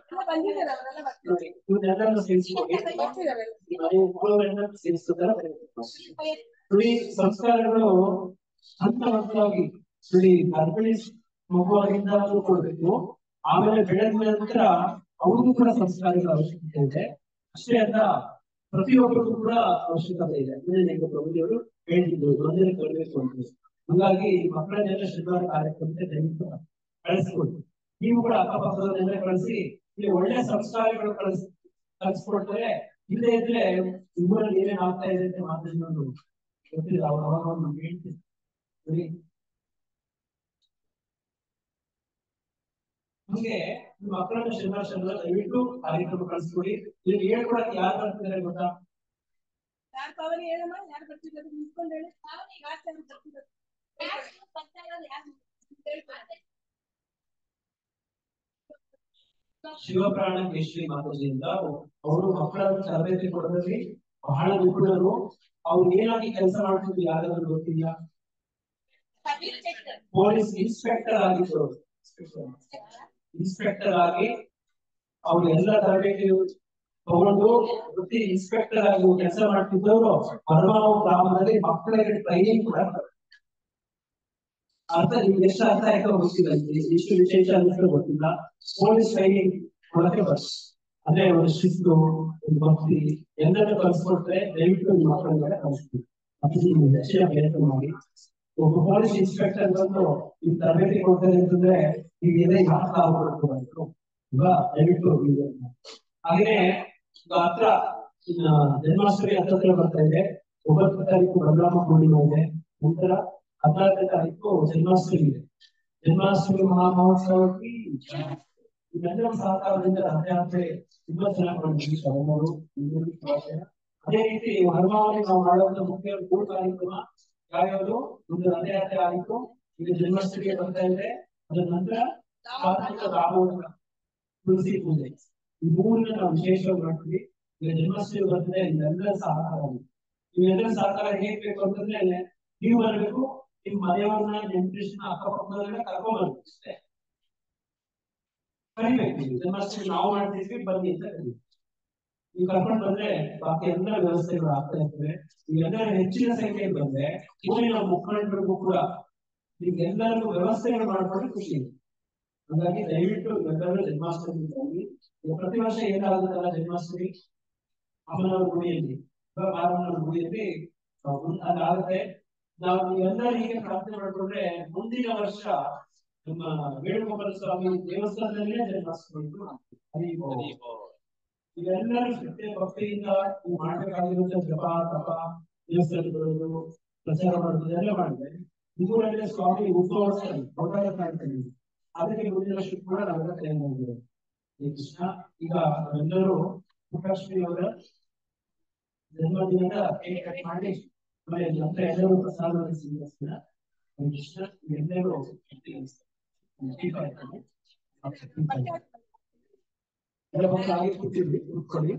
ಇವನ್ನೆಲ್ಲ ಸೇರಿಸ್ಕೊಂಡು ಸಂಸ್ಕಾರಗಳು ಹಂತ ಹಂತವಾಗಿ ಗರ್ಭಿಣಿ ಮಗುವಾಗಿಂದಾದ್ರೂ ಕೊಡ್ಬೇಕು. ಆಮೇಲೆ ಬೆಳೆದ ನಂತರ ಅವ್ರಿಗೂ ಕೂಡ ಸಂಸ್ಕಾರಗಳ ಅವಶ್ಯಕತೆ ಇದೆ. ಅಷ್ಟೇ ಅಲ್ಲ, ಪ್ರತಿಯೊಬ್ಬರಿಗೂ ಕೂಡ ಅವಶ್ಯಕತೆ ಇದೆ. ಪ್ರಭುದೇವರು ಹೇಳಿದ್ರು ಒಂದೇ ಕೊಡ್ಬೇಕು ಅಂತ. ಹಾಗಾಗಿ ಮಕ್ಕಳನ್ನೆಲ್ಲ ಶನಿವಾರ ಕಾರ್ಯಕ್ರಮಕ್ಕೆ ದಯವಿಟ್ಟು ಕಳಿಸ್ಕೊಡಿ. ನೀವು ಕೂಡ ಅಕ್ಕಪಕ್ಕದನ್ನೆಲ್ಲ ಕಳಿಸಿ ಇಲ್ಲಿ ಒಳ್ಳೆ ಸಂಸ್ಕಾರಗಳು ಕಳಿಸ್ಕೊಡ್ತಾರೆ. ಇಲ್ಲೇ ಇದ್ರೆ ಇಬ್ಬರಲ್ಲಿ ಏನೇನ್ ಆಗ್ತಾ ಇದೆ ಅಂತ ಮಾತಾಡೋದು ಗೊತ್ತಿಲ್ಲ. ಅವಾಗ ನಮ್ಗೆ ಹೇಳ್ತೀವಿ. ಹಂಗೆ ನಿಮ್ಮ ಮಕ್ಕಳನ್ನ ಶನಿವಾರ ದಯವಿಟ್ಟು ಕಾರ್ಯಕ್ರಮ ಕಳಿಸ್ಕೊಡಿ. ಇಲ್ಲಿ ಹೇಳ್ಕೊಡಕ್ಕೆ ಯಾರು ಬರ್ತಿದ್ದಾರೆ ಗೊತ್ತಾ? ಶಿವಪ್ರಾಣ ಕೇಶರಿ ಮಾತಾಜಿಯಿಂದ ಅವರು ಮಕ್ಕಳನ್ನು ತರಬೇತಿ ಕೊಡೋದ್ರಲ್ಲಿ ಬಹಳ ನಿಪುಣರು. ಅವ್ರು ಏನಾಗಿ ಕೆಲಸ ಮಾಡ್ತಿದ್ರು ಯಾರಾದ್ರೂ ಗೊತ್ತಿದ್ಯಾ? ಪೊಲೀಸ್ ಇನ್ಸ್ಪೆಕ್ಟರ್ ಆಗಿದ್ರು. ಇನ್ಸ್ಪೆಕ್ಟರ್ ಆಗಿ ಅವ್ರು ಎಲ್ಲ ತರಬೇತಿ ತಗೊಂಡು ವೃತ್ತಿ ಇನ್ಸ್ಪೆಕ್ಟರ್ ಆಗಿ ಕೆಲಸ ಮಾಡ್ತಿದ್ದವರು ಹೊರಮಾವು ಗ್ರಾಮದಲ್ಲಿ ಮಕ್ಕಳಿಗೆ ಟ್ರೈನಿಂಗ್ ಕೂಡ ಅರ್ಥ. ನಿಮ್ಗೆ ಎಷ್ಟು ಅರ್ಥ ಆಯ್ತೋ ಗೊತ್ತಿಲ್ಲ, ಎಷ್ಟು ವಿಶೇಷ ಅನ್ನಿಸ್ತೋ ಗೊತ್ತಿಲ್ಲ. ಪೊಲೀಸ್ ಟ್ರೈನಿಂಗ್ ಕೊಡಕ್ಕೆ ಬಸ್ ಅದೇ ಒಂದು ಶಿಸ್ತು, ಒಂದು ಭಕ್ತಿ ಎಲ್ಲರೂ ಕಲ್ಸ್ಕೊಟ್ರೆ ದಯವಿಟ್ಟು ನಿಮ್ಮ ಮಕ್ಕಳಿಗೆ ಕಲಿಸ್ತೀವಿ. ಅದು ನೀವು ಹೆಚ್ಚಿನ ಪ್ರಯತ್ನ ಮಾಡಿ. ಒಬ್ಬ ಪೊಲೀಸ್ ಇನ್ಸ್ಪೆಕ್ಟರ್ ಬಂದು ನೀವು ತರಬೇತಿ ಕೊಡ್ತಾರೆ ಅಂತಂದ್ರೆ ಈಗ ಯಾಕೆ ಆಗ್ಬಿಡ್ತು ಅಲ್ವಾ? ದಯವಿಟ್ಟು ಹಾಗೇನೆ ಹತ್ರ ಜನ್ಮಾಷ್ಟಮಿ ಹತ್ತಿರ ಬರ್ತಾ ಇದೆ. 9ನೇ ತಾರೀಕು ಬಲರಾಮ ಪೂರ್ಣಿಮಾ ಇದೆ. ನಂತರ 14ನೇ ತಾರೀಕು ಜನ್ಮಾಷ್ಟಮಿ ಇದೆ. ಜನ್ಮಾಷ್ಟಮಿ ಮಹಾಮಹೋತ್ಸವಕ್ಕೆ ಇವೆಲ್ಲರ ಸಹಕಾರದಿಂದ ರಥಯಾತ್ರೆ ತುಂಬಾ ಚೆನ್ನಾಗಿ ಮಾಡಿದ್ವಿ ಸಹೋದರು. ಅದೇ ರೀತಿ ಹನುಮಾವಳಿ ನಾವು ಮಾಡುವಂತ ಮುಖ್ಯ 3 ಕಾರ್ಯಕ್ರಮ ಯಾವ್ಯಾವುದು? ಒಂದು ರಥಯಾತ್ರೆ ಆಯಿತು, ಈಗ ಜನ್ಮಾಷ್ಟಮಿಗೆ ಬರ್ತಾ ಇದೆ. ಅದರ ನಂತರ ರಾಮೋತ್ಸವ, ತುಳಸಿ ಪೂಜೆ, ಈ 3 ನಾವು ವಿಶೇಷವಾಗಿ ಮಾಡ್ತೀವಿ. ಈಗ ಜನ್ಮಾಷ್ಟಮಿ ಬರ್ತದೆ. ಇವೆಲ್ಲರ ಸಹಕಾರ, ಇವೆಲ್ಲರ ಸಹಕಾರ ಹೇಗ್ ಬೇಕು ಅಂತಂದ್ರೆ ನೀವು ಬರ್ಬೇಕು, ನಿಮ್ ಮನೆಯವ್ರನ್ನ, ನೆಂಟ್ರಿಸ್ನ, ಅಕ್ಕಪಕ್ಕದವ್ರನ್ನ ಕರ್ಕೊಂಡ್ ಬರ್ಬೇಕು. ಅಷ್ಟೇ ಕರಿಬೇಕು. ಜನ್ಮಾಷ್ಟಮಿ ನಾವು ಮಾಡ್ತಿದ್ವಿ, ಬನ್ನಿ ಅಂತ ಕರಿಬೇಕು. ನೀವು ಕರ್ಕೊಂಡು ಬಂದ್ರೆ ಬಾಕಿ ಎಲ್ಲ ವ್ಯವಸ್ಥೆಗಳು ಆಗ್ತಾ ಇರ್ತವೆ. ಇವೆಲ್ಲರ ಹೆಚ್ಚಿನ ಸಂಖ್ಯೆಯಲ್ಲಿ ಬಂದ್ರೆ ಊರಿನ ಮುಖಂಡರಿಗೂ ಕೂಡ ನಿಮ್ಗೆಲ್ಲರಿಗೂ ವ್ಯವಸ್ಥೆಗಳು ಮಾಡ್ಕೊಂಡ್ರೆ ಖುಷಿ ಇದೆ. ಹಾಗಾಗಿ ದಯವಿಟ್ಟು ಎಲ್ಲರೂ ಜನ್ಮಾಷ್ಟಮಿ ಬನ್ನಿ. ಪ್ರತಿ ವರ್ಷ ಏನಾಗುತ್ತಲ್ಲ ಜನ್ಮಾಷ್ಟಮಿ ಅಮ್ಮನವರ ಗುಡಿಯಲ್ಲಿ, ಮಾರಮ್ಮನವರ ಗುಡಿಯಲ್ಲಿ ಅದಾಗುತ್ತೆ. ನಾವು ನೀವೆಲ್ಲರೂ ಹೀಗೆ ಪ್ರಾರ್ಥನೆ ಮಾಡ್ಕೊಂಡ್ರೆ ಮುಂದಿನ ವರ್ಷ ನಮ್ಮ ವೇಣುಗೋಪಾಲ ಸ್ವಾಮಿ ದೇವಸ್ಥಾನದಲ್ಲೇ ಜನ್ಮಾಷ್ಟಮಿ ಇವೆಲ್ಲರೂ ಶ್ರದ್ಧೆ ಭಕ್ತಿಯಿಂದ ಮಾಡ್ಬೇಕಾಗಿರುವಂತ ಜಪ ತಪ ದೇವಸ್ಥಾನಕ್ಕೆ ಬರೋದು, ಪ್ರಚಾರ ಮಾಡೋದು ಎಲ್ಲ ಮಾಡಿದ್ರೆ ಇದೂರಲ್ಲಿ ಸ್ವಾಮಿ ಉದ್ಭವಿಸ್ತಾನೆ ಅವತಾರ ಕಾಣ್ತಾನೆ. ಅದಕ್ಕೆ ಮುಂದಿನ ವರ್ಷ ಕೂಡ ನಾವೆಲ್ಲ ತಯಾರು ಮಾಡಿದ್ದೇವೆ. ಕೃಷ್ಣ ಈಗ ಎಲ್ಲರೂ ಪ್ರಕಾಶ್ರೀ ಅವರ ಜನ್ಮದಿನದ ಕೇಕ್ ಕಟ್ ಮಾಡಿ ಆಮೇಲೆ ನಂತರ ಎಲ್ಲರೂ ಪ್ರಸಾದವನ್ನು ಸ್ವೀಕರಿಸ್ತಾರೆ. ಕೃಷ್ಣ ಎಲ್ಲರೂ ಕೂತಿದ್ವಿ ಕೂತ್ಕೊಳ್ಳಿ.